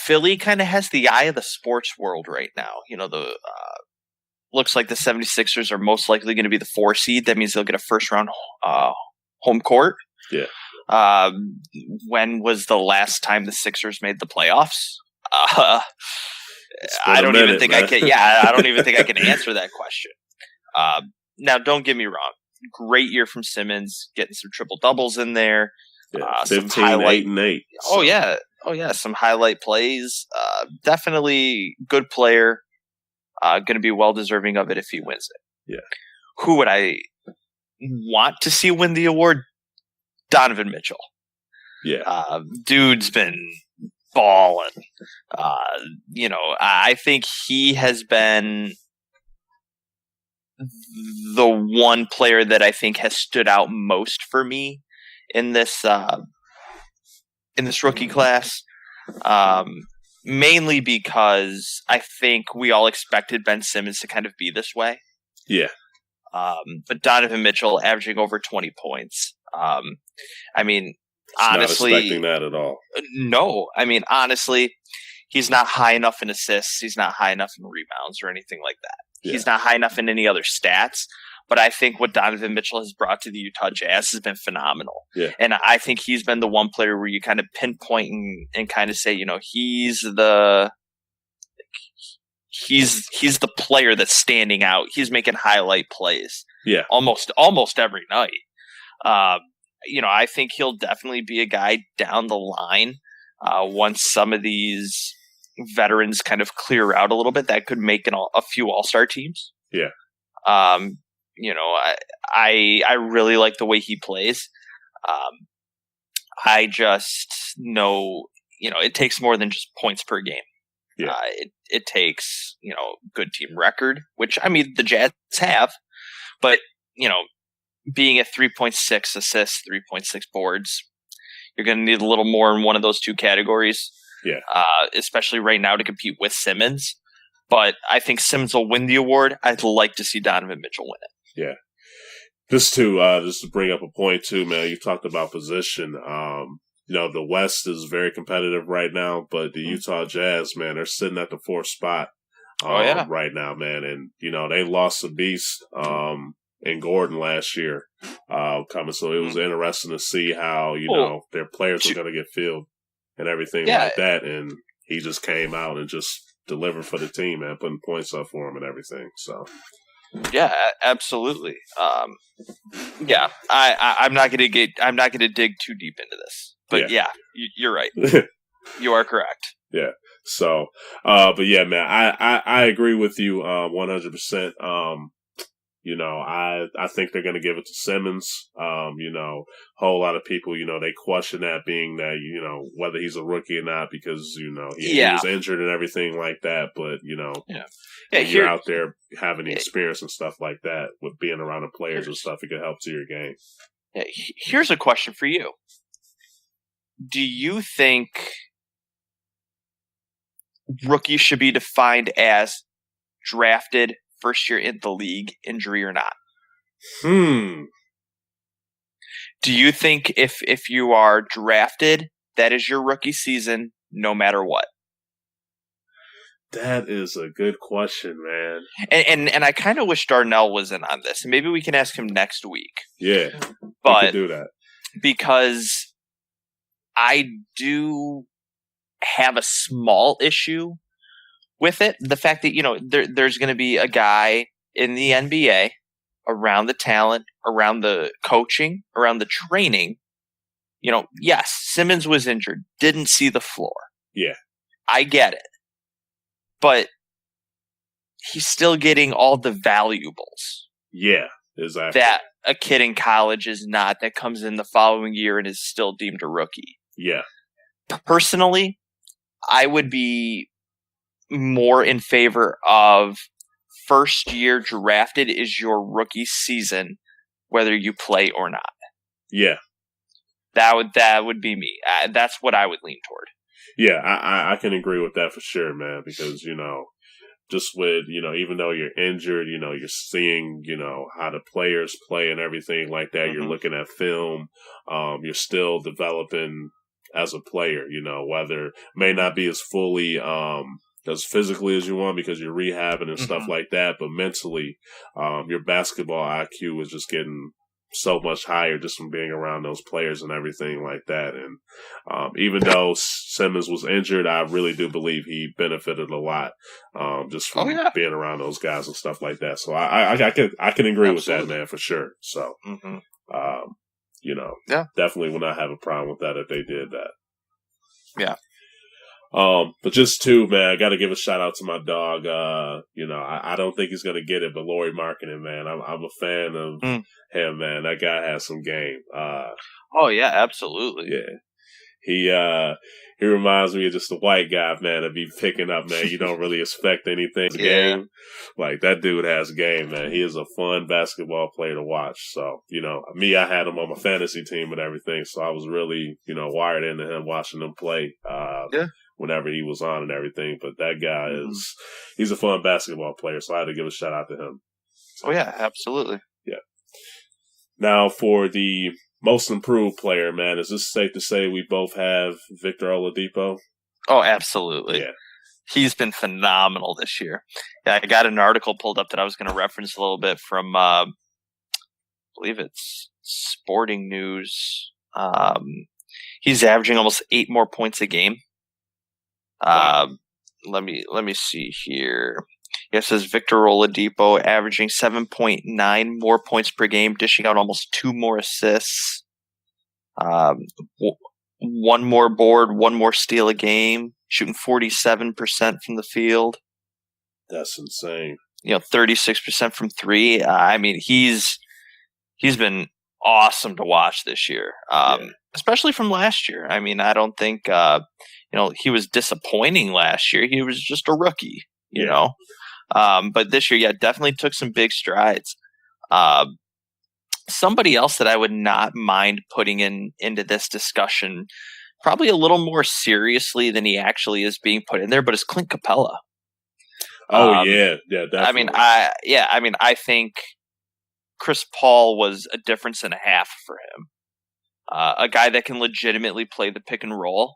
S3: Philly kind of has the eye of the sports world right now. You know, looks like the 76ers are most likely going to be the 4 seed. That means they'll get a first-round home court.
S1: Yeah.
S3: When was the last time the Sixers made the playoffs?
S1: I don't even
S3: think I can. Yeah, I don't even think I can answer that question. Now, don't get me wrong. Great year from Simmons, getting some triple doubles in there.
S1: Yeah, 15, 8, and 8.
S3: So. Oh yeah, some highlight plays. Definitely good player. Going to be well deserving of it if he wins it.
S1: Yeah.
S3: Who would I want to see win the award? Donovan Mitchell.
S1: Yeah.
S3: Dude's been balling. I think he has been the one player that I think has stood out most for me in this rookie class. Mainly because I think we all expected Ben Simmons to kind of be this way.
S1: Yeah.
S3: But Donovan Mitchell averaging over 20 points. Honestly,
S1: not expecting that at all.
S3: No, honestly, he's not high enough in assists. He's not high enough in rebounds or anything like that. Yeah. He's not high enough in any other stats. But I think what Donovan Mitchell has brought to the Utah Jazz has been phenomenal.
S1: Yeah.
S3: And I think he's been the one player where you kind of pinpoint and kind of say, he's the player that's standing out. He's making highlight plays.
S1: Yeah.
S3: Almost every night. I think he'll definitely be a guy down the line once some of these veterans kind of clear out a little bit that could make a few all-star teams.
S1: Yeah.
S3: I really like the way he plays. I just know, it takes more than just points per game.
S1: Yeah.
S3: It takes, good team record, which the Jazz have, but being at 3.6 assists, 3.6 boards, you're going to need a little more in one of those two categories.
S1: Yeah.
S3: Especially right now to compete with Simmons. But I think Simmons will win the award. I'd like to see Donovan Mitchell win it.
S1: Yeah. Just to bring up a point too, man, you talked about position. The West is very competitive right now, but the Utah Jazz, man, they're sitting at the 4th spot right now, man. And, they lost a beast in Gordon last year coming. So it was interesting to see how, their players are going to get filled and everything like that. And he just came out and just delivered for the team, man, putting points up for him and everything. So.
S3: Yeah, absolutely. I'm not going to dig too deep into this, but you're right. You are correct.
S1: Yeah. So, but yeah, man, I agree with you 100%. I think they're going to give it to Simmons. Whole lot of people, they question that being that, whether he's a rookie or not because, he was injured and everything like that. But, you're out there having the experience and stuff like that with being around the players and stuff, it could help to your game.
S3: Yeah, here's a question for you. Do you think rookies should be defined as drafted first year in the league, injury or not?
S1: Do
S3: you think if you are drafted, that is your rookie season, no matter what?
S1: That is a good question, man.
S3: And I kind of wish Darnell was in on this, and maybe we can ask him next week.
S1: Yeah,
S3: but
S1: we can do that
S3: because I do have a small issue with it. The fact that, there's going to be a guy in the NBA around the talent, around the coaching, around the training. Yes, Simmons was injured, didn't see the floor.
S1: Yeah.
S3: I get it. But he's still getting all the valuables.
S1: Yeah, exactly.
S3: That a kid in college is not, that comes in the following year and is still deemed a rookie.
S1: Yeah.
S3: Personally, I would be more in favor of first year drafted is your rookie season, whether you play or not.
S1: Yeah.
S3: That would be me. That's what I would lean toward.
S1: Yeah, I can agree with that for sure, man, because, just with, even though you're injured, you're seeing, how the players play and everything like that. Mm-hmm. You're looking at film. You're still developing as a player, whether may not be as fully as physically as you want because you're rehabbing and stuff like that, but mentally, your basketball IQ is just getting so much higher just from being around those players and everything like that. And even though Simmons was injured, I really do believe he benefited a lot just from being around those guys and stuff like that. So I can agree with that, man, for sure. So, definitely will not have a problem with that if they did that.
S3: Yeah.
S1: But just too, man, I got to give a shout out to my dog. I don't think he's gonna get it, but Lori Markkinen, man, I'm a fan of him, man. That guy has some game.
S3: Oh yeah, absolutely.
S1: Yeah, he reminds me of just a white guy, man, to be picking up, man. You don't really expect anything. Game, like that dude has game, man. He is a fun basketball player to watch. So me, I had him on my fantasy team and everything, so I was really wired into him, watching him play. Whenever he was on and everything. But that guy he's a fun basketball player, so I had to give a shout out to him.
S3: Oh, yeah, absolutely.
S1: Yeah. Now, for the most improved player, man, is this safe to say we both have Victor Oladipo?
S3: Oh, absolutely.
S1: Yeah.
S3: He's been phenomenal this year. Yeah, I got an article pulled up that I was going to reference a little bit from, I believe it's Sporting News. He's averaging almost 8 more points a game. Let me see here. It says Victor Oladipo averaging 7.9 more points per game, dishing out almost 2 more assists, 1 more board, 1 more steal a game, shooting 47% from the field.
S1: That's insane.
S3: 36% from 3. I mean, he's been awesome to watch this year, especially from last year. I mean, I don't think he was disappointing last year. He was just a rookie, you know. But this year, definitely took some big strides. Somebody else that I would not mind putting into this discussion, probably a little more seriously than he actually is being put in there, but is Clint Capella.
S1: Definitely.
S3: I mean, I think Chris Paul was a difference and a half for him. A guy that can legitimately play the pick and roll.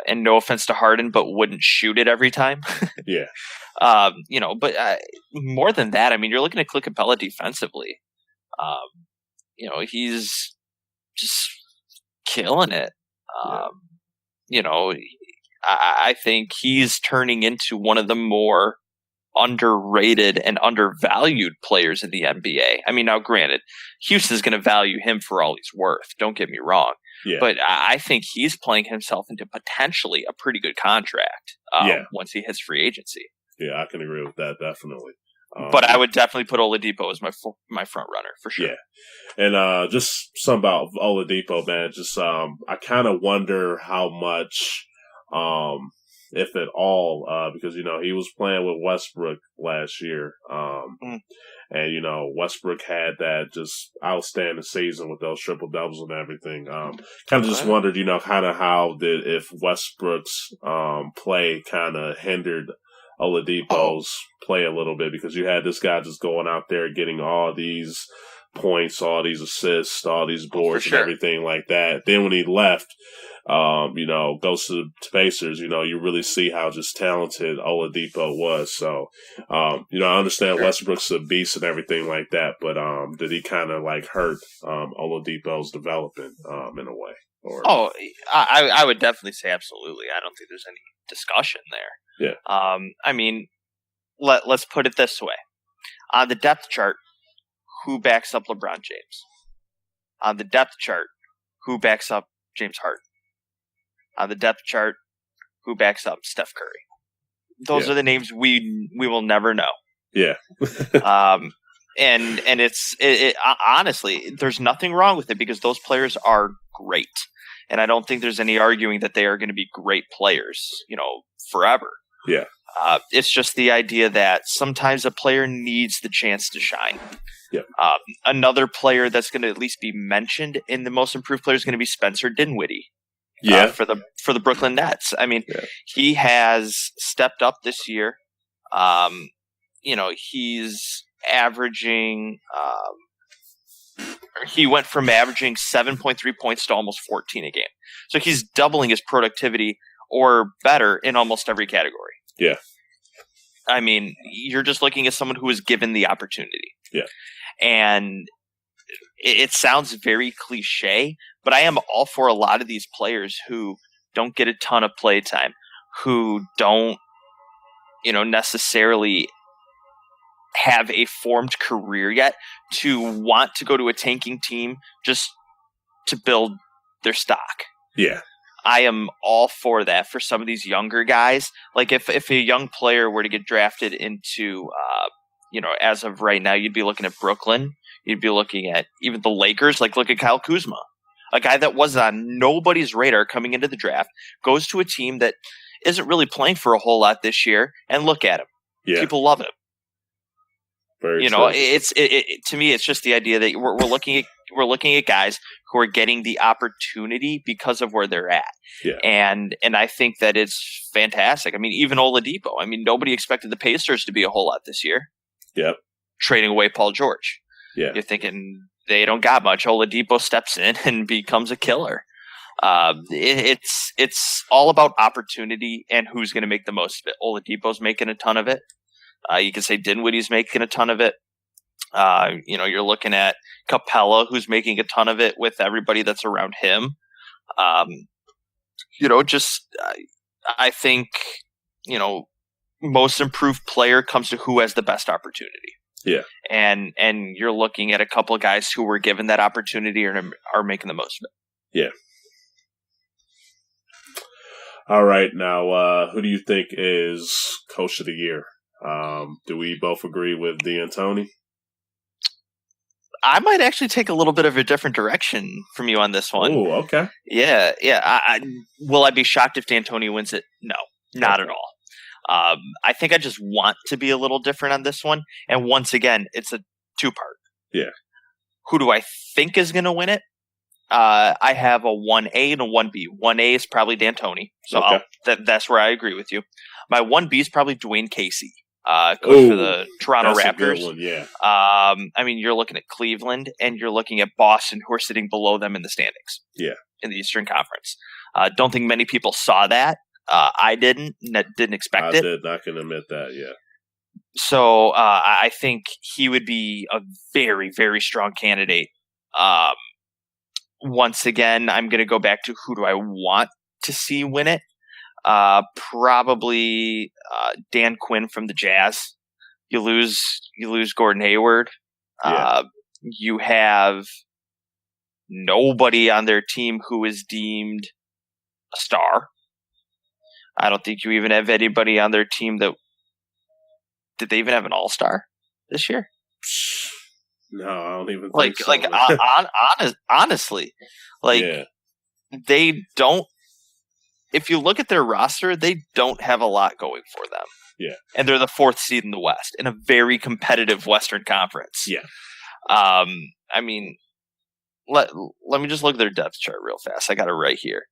S3: And no offense to Harden, but wouldn't shoot it every time.
S1: Yeah.
S3: But more than that, I mean, you're looking at Clint Capella defensively. He's just killing it. I think he's turning into one of the more underrated and undervalued players in the NBA. I mean, now granted, Houston's going to value him for all he's worth. Don't get me wrong.
S1: Yeah.
S3: But I think he's playing himself into potentially a pretty good contract once he hits free agency.
S1: Yeah, I can agree with that, definitely.
S3: But I would definitely put Oladipo as my front runner for sure.
S1: Yeah, and just something about Oladipo, man. Just I kind of wonder how much, if at all, because he was playing with Westbrook last year, and Westbrook had that just outstanding season with those triple doubles and everything. Kind of just wondered, kind of how if Westbrook's play kind of hindered Oladipo's play a little bit, because you had this guy just going out there getting all these points, all these assists, all these boards and everything like that. Then when he left, goes to Pacers, you really see how just talented Oladipo was. So, I understand Westbrook's a beast and everything like that, but did he kind of like hurt Oladipo's development in a way?
S3: I would definitely say absolutely. I don't think there's any discussion there.
S1: Yeah.
S3: I mean, let's put it this way. On the depth chart, who backs up LeBron James? On the depth chart, who backs up James Harden? On the depth chart, who backs up Steph Curry? Those are the names we will never know.
S1: Yeah.
S3: And it's honestly, there's nothing wrong with it because those players are great. And I don't think there's any arguing that they are going to be great players, forever.
S1: Yeah.
S3: It's just the idea that sometimes a player needs the chance to shine.
S1: Yeah.
S3: Another player that's going to at least be mentioned in the most improved player is going to be Spencer Dinwiddie. For the Brooklyn Nets. I mean, he has stepped up this year. He's averaging. He went from averaging 7.3 points to almost 14 a game. So he's doubling his productivity or better in almost every category.
S1: Yeah.
S3: I mean, you're just looking at someone who is given the opportunity.
S1: Yeah.
S3: And it sounds very cliche, but I am all for a lot of these players who don't get a ton of play time, who don't, necessarily have a formed career yet, to want to go to a tanking team just to build their stock.
S1: Yeah.
S3: I am all for that for some of these younger guys. Like if a young player were to get drafted into, as of right now, you'd be looking at Brooklyn. You'd be looking at even the Lakers. Like, look at Kyle Kuzma, a guy that was on nobody's radar coming into the draft, goes to a team that isn't really playing for a whole lot this year, and look at him.
S1: Yeah.
S3: People love him.
S1: Very true.
S3: To me, it's just the idea that we're looking at guys who are getting the opportunity because of where they're at.
S1: Yeah.
S3: And I think that it's fantastic. I mean, even Oladipo. I mean, nobody expected the Pacers to be a whole lot this year.
S1: Yep.
S3: Trading away Paul George.
S1: Yeah.
S3: You're thinking they don't got much. Oladipo steps in and becomes a killer. It's all about opportunity and who's going to make the most of it. Oladipo's making a ton of it. You can say Dinwiddie's making a ton of it. You're looking at Capella, who's making a ton of it with everybody that's around him. I think, most improved player comes to who has the best opportunity.
S1: Yeah.
S3: And you're looking at a couple of guys who were given that opportunity and are making the most of it.
S1: Yeah. All right. Now, who do you think is Coach of the Year? Do we both agree with D'Antoni?
S3: I might actually take a little bit of a different direction from you on this one.
S1: Oh, okay.
S3: Yeah. Will I be shocked if D'Antoni wins it? No, not at all. I think I just want to be a little different on this one. And once again, it's a two-part.
S1: Yeah.
S3: Who do I think is going to win it? I have a 1A and a 1B. 1A is probably D'Antoni. So
S1: okay.
S3: That's where I agree with you. My 1B is probably Dwayne Casey. Coach for the Toronto Raptors.
S1: A good one, yeah.
S3: I mean, you're looking at Cleveland and you're looking at Boston, who are sitting below them in the standings.
S1: Yeah.
S3: In the Eastern Conference. Don't think many people saw that. I didn't expect it.
S1: I can admit that, yeah.
S3: So I think he would be a very, very strong candidate. Once again, I'm going to go back to who do I want to see win it. Probably Dan Quinn from the Jazz. You lose Gordon Hayward.
S1: Yeah.
S3: You have nobody on their team who is deemed a star. I don't think you even have anybody on their team that did they even have an all-star this year?
S1: No, I don't even think so.
S3: Honestly,
S1: yeah.
S3: They don't. If you look at their roster, they don't have a lot going for them.
S1: Yeah.
S3: And they're the 4th seed in the West in a very competitive Western Conference.
S1: Yeah.
S3: I mean, let me just look at their depth chart real fast. I got it right here.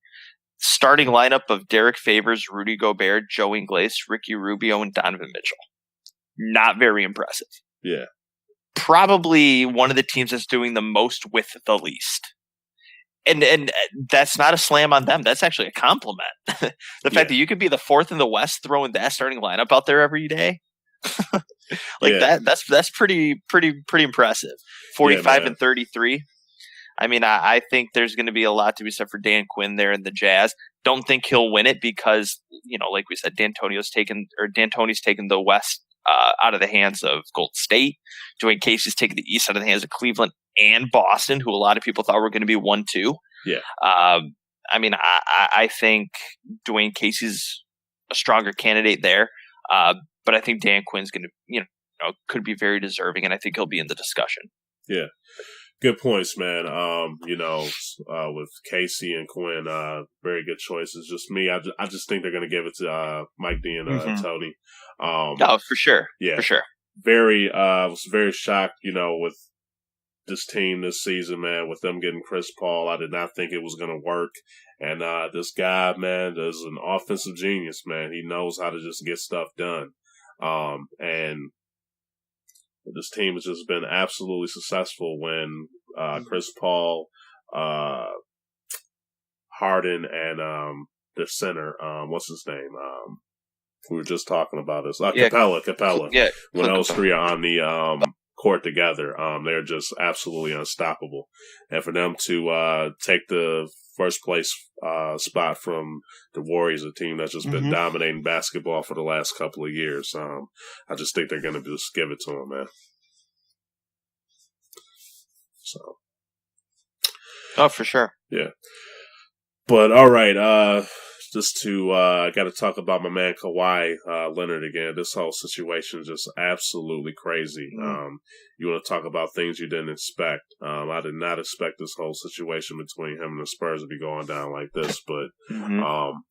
S3: Starting lineup of Derek Favors, Rudy Gobert, Joe Ingles, Ricky Rubio, and Donovan Mitchell. Not very impressive.
S1: Yeah.
S3: Probably one of the teams that's doing the most with the least. And that's not a slam on them. That's actually a compliment. The fact that you could be the 4th in the West throwing that starting lineup out there every day. That's pretty impressive. 45 and 33. I mean, I think there's going to be a lot to be said for Dan Quinn there in the Jazz. Don't think he'll win it because, like we said, D'Antoni's taken the West out of the hands of Golden State. Dwayne Casey's taken the East out of the hands of Cleveland and Boston, who a lot of people thought were going to be 1-2.
S1: Yeah.
S3: I mean, I think Dwayne Casey's a stronger candidate there, but I think Dan Quinn's going to, could be very deserving, and I think he'll be in the discussion.
S1: Yeah. Good points, man. With Casey and Quinn, very good choices. Just me, I just think they're going to give it to Mike D and Tony.
S3: Oh, for sure.
S1: Yeah,
S3: for sure.
S1: Was very shocked, with this team this season, man. With them getting Chris Paul, I did not think it was going to work. And this guy, man, is an offensive genius, man. He knows how to just get stuff done. And this team has just been absolutely successful when Chris Paul, Harden, and their center, what's his name? We were just talking about this. Capella.
S3: Yeah.
S1: When those three are on court together. They're just absolutely unstoppable. And for them to take the first place spot from the Warriors, a team that's just been dominating basketball for the last couple of years, I just think they're going to just give it to them, man. So.
S3: Oh, for sure.
S1: Yeah. But all right, just to I got to talk about my man Kawhi Leonard again. This whole situation is just absolutely crazy. You want to talk about things you didn't expect? I did not expect this whole situation between him and the Spurs to be going down like this. But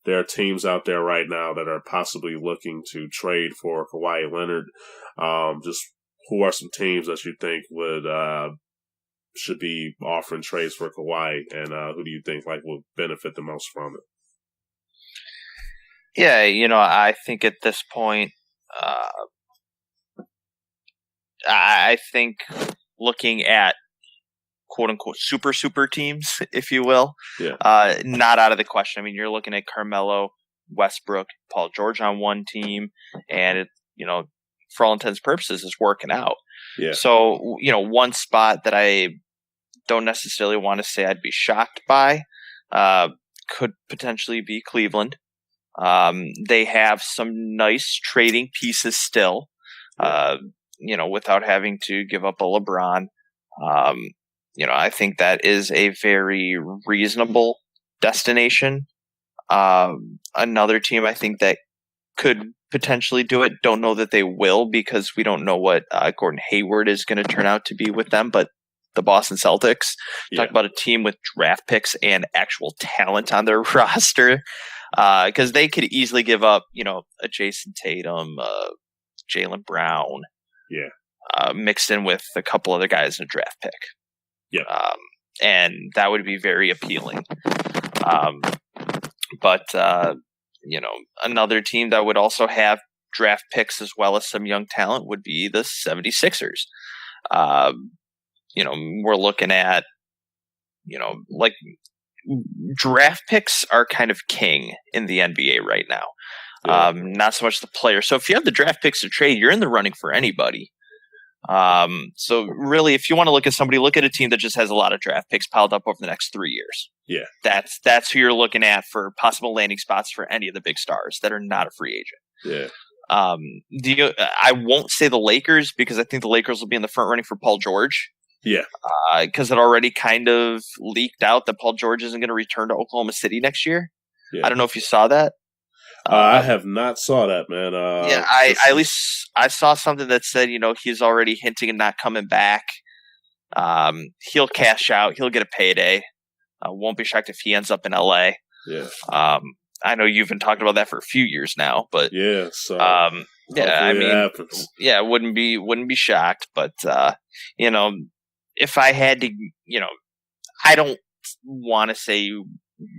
S1: there are teams out there right now that are possibly looking to trade for Kawhi Leonard. Just who are some teams that you think would should be offering trades for Kawhi, and who do you think will benefit the most from it?
S3: Yeah, I think at this point, I think looking at quote unquote super teams, if you will, not out of the question. I mean, you're looking at Carmelo, Westbrook, Paul George on one team, and it, for all intents and purposes, is working out.
S1: Yeah.
S3: So, one spot that I don't necessarily want to say I'd be shocked by could potentially be Cleveland. They have some nice trading pieces still, without having to give up a LeBron. I think that is a very reasonable destination. Another team I think that could potentially do it. Don't know that they will because we don't know what Gordon Hayward is going to turn out to be with them, but the Boston Celtics. Talk about a team with draft picks and actual talent on their roster, because they could easily give up, a Jason Tatum, Jaylen Brown, mixed in with a couple other guys in a draft pick. And that would be very appealing. But another team that would also have draft picks as well as some young talent would be the 76ers. We're looking at, draft picks are kind of king in the NBA right now. Not so much the player. So if you have the draft picks to trade, you're in the running for anybody. So really, if you want to look at somebody, look at a team that just has a lot of draft picks piled up over the next 3 years.
S1: Yeah.
S3: That's who you're looking at for possible landing spots for any of the big stars that are not a free agent.
S1: Yeah.
S3: I won't say the Lakers because I think the Lakers will be in the front running for Paul George.
S1: Yeah.
S3: Because it already kind of leaked out that Paul George isn't going to return to Oklahoma City next year. Yeah. I don't know if you saw that.
S1: I have not saw that, man.
S3: At least I saw something that said, he's already hinting at not coming back. He'll cash out. He'll get a payday. Won't be shocked if he ends up in LA.
S1: Yeah.
S3: I know you've been talking about that for a few years now, but
S1: yeah. So
S3: it wouldn't be shocked, but if I had to, I don't want to say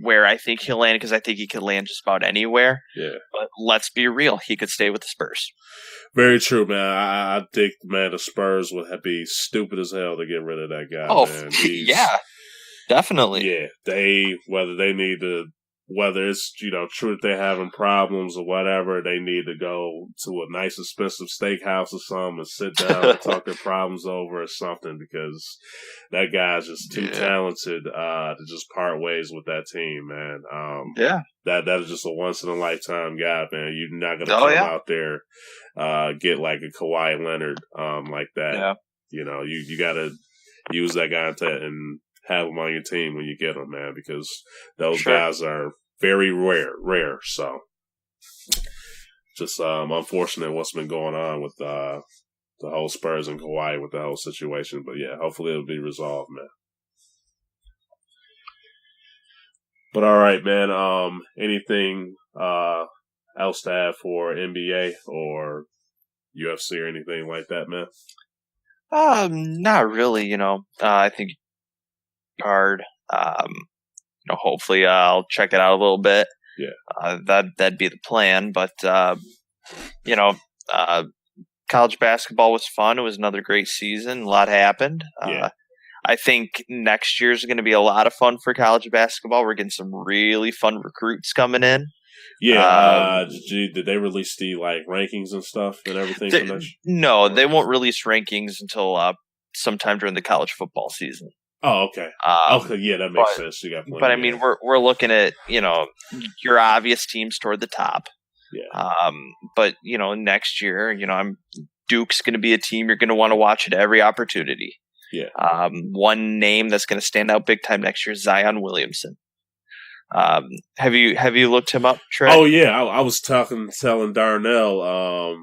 S3: where I think he'll land because I think he could land just about anywhere.
S1: Yeah.
S3: But let's be real, he could stay with the Spurs.
S1: Very true, man. I think, man, the Spurs would be stupid as hell to get rid of that guy.
S3: Oh,
S1: man.
S3: Yeah, definitely.
S1: Yeah, whether it's, true that they're having problems or whatever, they need to go to a nice expensive steakhouse or something and sit down and talk their problems over or something because that guy's just too talented to just part ways with that team, man. That is just a once in a lifetime guy, man. You're not gonna come out there get like a Kawhi Leonard like that.
S3: Yeah.
S1: You gotta use that guy and have him on your team when you get him, man, because those guys are very rare. So just unfortunate what's been going on with the whole Spurs and Kawhi with the whole situation. But yeah, hopefully it'll be resolved, man. But all right, man. Anything else to add for NBA or UFC or anything like that, man?
S3: Not really. I think card. Hopefully I'll check it out a little bit.
S1: Yeah.
S3: That'd be the plan. But college basketball was fun. It was another great season. A lot happened. I think next year is going to be a lot of fun for college basketball. We're getting some really fun recruits coming in.
S1: Yeah. Did they release the rankings and stuff and everything for next year?
S3: No, they won't release rankings until sometime during the college football season.
S1: Oh, okay. Okay, yeah, that makes sense. You got plenty,
S3: but I mean, we're looking at your obvious teams toward the top.
S1: Yeah.
S3: But next year, Duke's going to be a team you're going to want to watch at every opportunity.
S1: Yeah.
S3: One name that's going to stand out big time next year is Zion Williamson. Have you looked him up, Trey?
S1: Oh yeah, I was telling Darnell.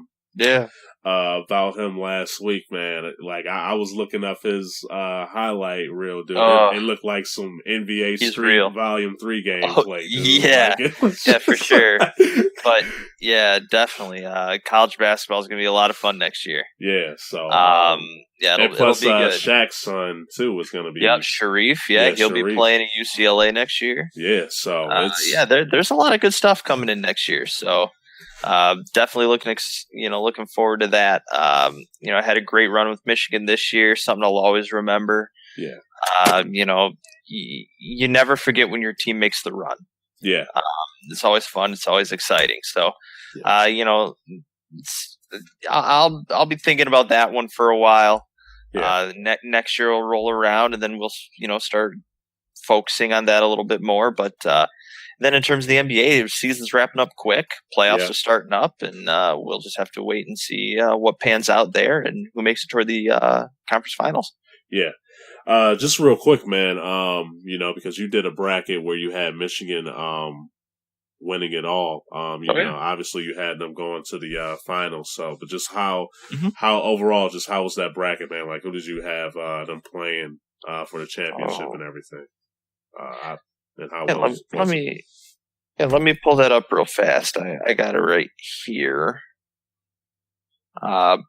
S1: About him last week, man. I was looking up his highlight reel, dude. It looked like some NBA Street Volume 3 gameplay.
S3: Yeah, yeah, for sure. But yeah, definitely. College basketball is going to be a lot of fun next year.
S1: Yeah, so
S3: it'll
S1: plus,
S3: be good.
S1: Shaq's son too is going to be.
S3: Yeah, Sharif. Yeah, he'll be playing at UCLA next year.
S1: Yeah, so
S3: there's a lot of good stuff coming in next year. So. Definitely looking forward to that. I had a great run with Michigan this year, something I'll always remember.
S1: Yeah.
S3: You never forget when your team makes the run.
S1: Yeah.
S3: It's always fun. It's always exciting. So, I'll be thinking about that one for a while.
S1: Yeah.
S3: Next year will roll around, and then we'll start focusing on that a little bit more. But then in terms of the NBA, the season's wrapping up quick. Playoffs are starting up, and we'll just have to wait and see what pans out there and who makes it toward the conference finals.
S1: Yeah. Just real quick, man, because you did a bracket where you had Michigan winning it all. Obviously you had them going to the finals. So, but just how overall, just how was that bracket, man? Who did you have them playing for the championship and everything? And how
S3: let me pull that up real fast. I got it right here. But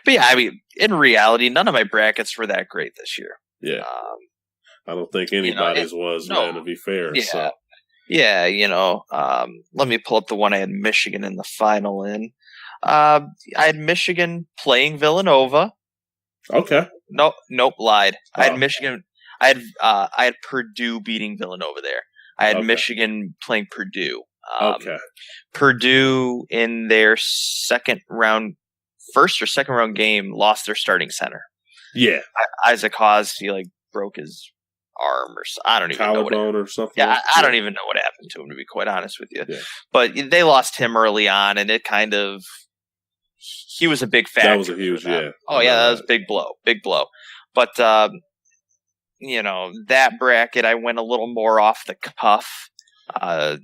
S3: yeah, I mean, in reality, none of my brackets were that great this year.
S1: Yeah. I don't think anybody's man, to be fair.
S3: Yeah.
S1: So.
S3: Yeah, let me pull up the one I had Michigan in the final in. I had Michigan playing Villanova.
S1: Okay.
S3: Nope, lied. I had Michigan. I had Purdue beating Villanova there. I had Michigan playing Purdue. Purdue in their first or second round game, lost their starting center.
S1: Yeah.
S3: Isaac Haas, he broke his arm or I don't even know what
S1: or something.
S3: Yeah, I don't even know what happened to him, to be quite honest with you. Yeah. But they lost him early on, and it kind of he was a big factor.
S1: That was a huge,
S3: that was a big blow. But that bracket, I went a little more off the cuff. Had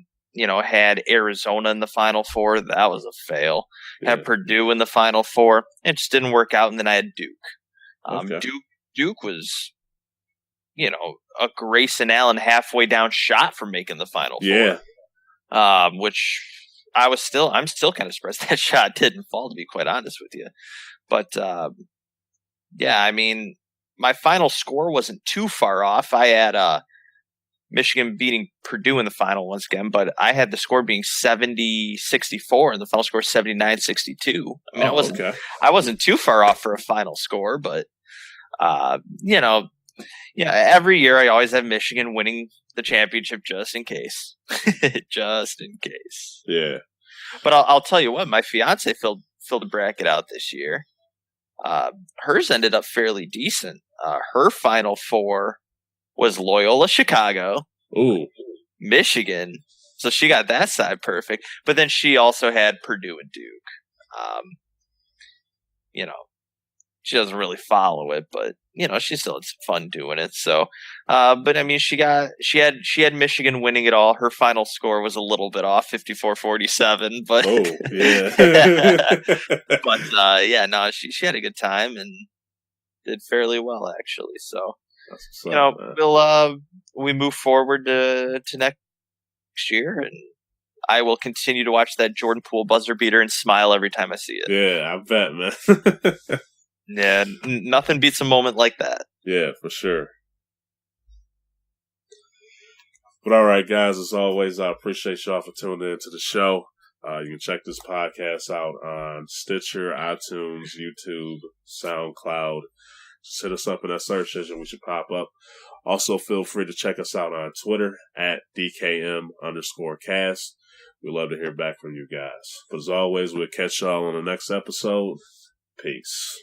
S3: Arizona in the Final Four. That was a fail. Yeah. Had Purdue in the Final Four. It just didn't work out. And then I had Duke. Duke was, a Grayson Allen halfway down shot from making the Final Four. Yeah. Which I'm still kind of surprised that shot didn't fall, to be quite honest with you. But, I mean, my final score wasn't too far off. I had Michigan beating Purdue in the final once again, but I had the score being 70-64 and the final score 79-62. I mean, I wasn't too far off for a final score, but every year I always have Michigan winning the championship just in case. Just in case.
S1: Yeah.
S3: But I'll tell you what, my fiance filled a bracket out this year. Hers ended up fairly decent. Her Final Four was Loyola Chicago, Michigan. So she got that side perfect. But then she also had Purdue and Duke. She doesn't really follow it, but she still had some fun doing it. So, but I mean, she had Michigan winning it all. Her final score was a little bit off, 54-47. But but she had a good time and did fairly well actually. So, we move forward to next year, and I will continue to watch that Jordan Poole buzzer beater and smile every time I see it.
S1: Yeah, I bet, man.
S3: Yeah, nothing beats a moment like that.
S1: Yeah, for sure. But all right, guys, as always, I appreciate y'all for tuning in to the show. You can check this podcast out on Stitcher, iTunes, YouTube, SoundCloud. Just hit us up in that search engine. We should pop up. Also, feel free to check us out on Twitter at DKM_cast. We'd love to hear back from you guys. But as always, we'll catch y'all on the next episode. Peace.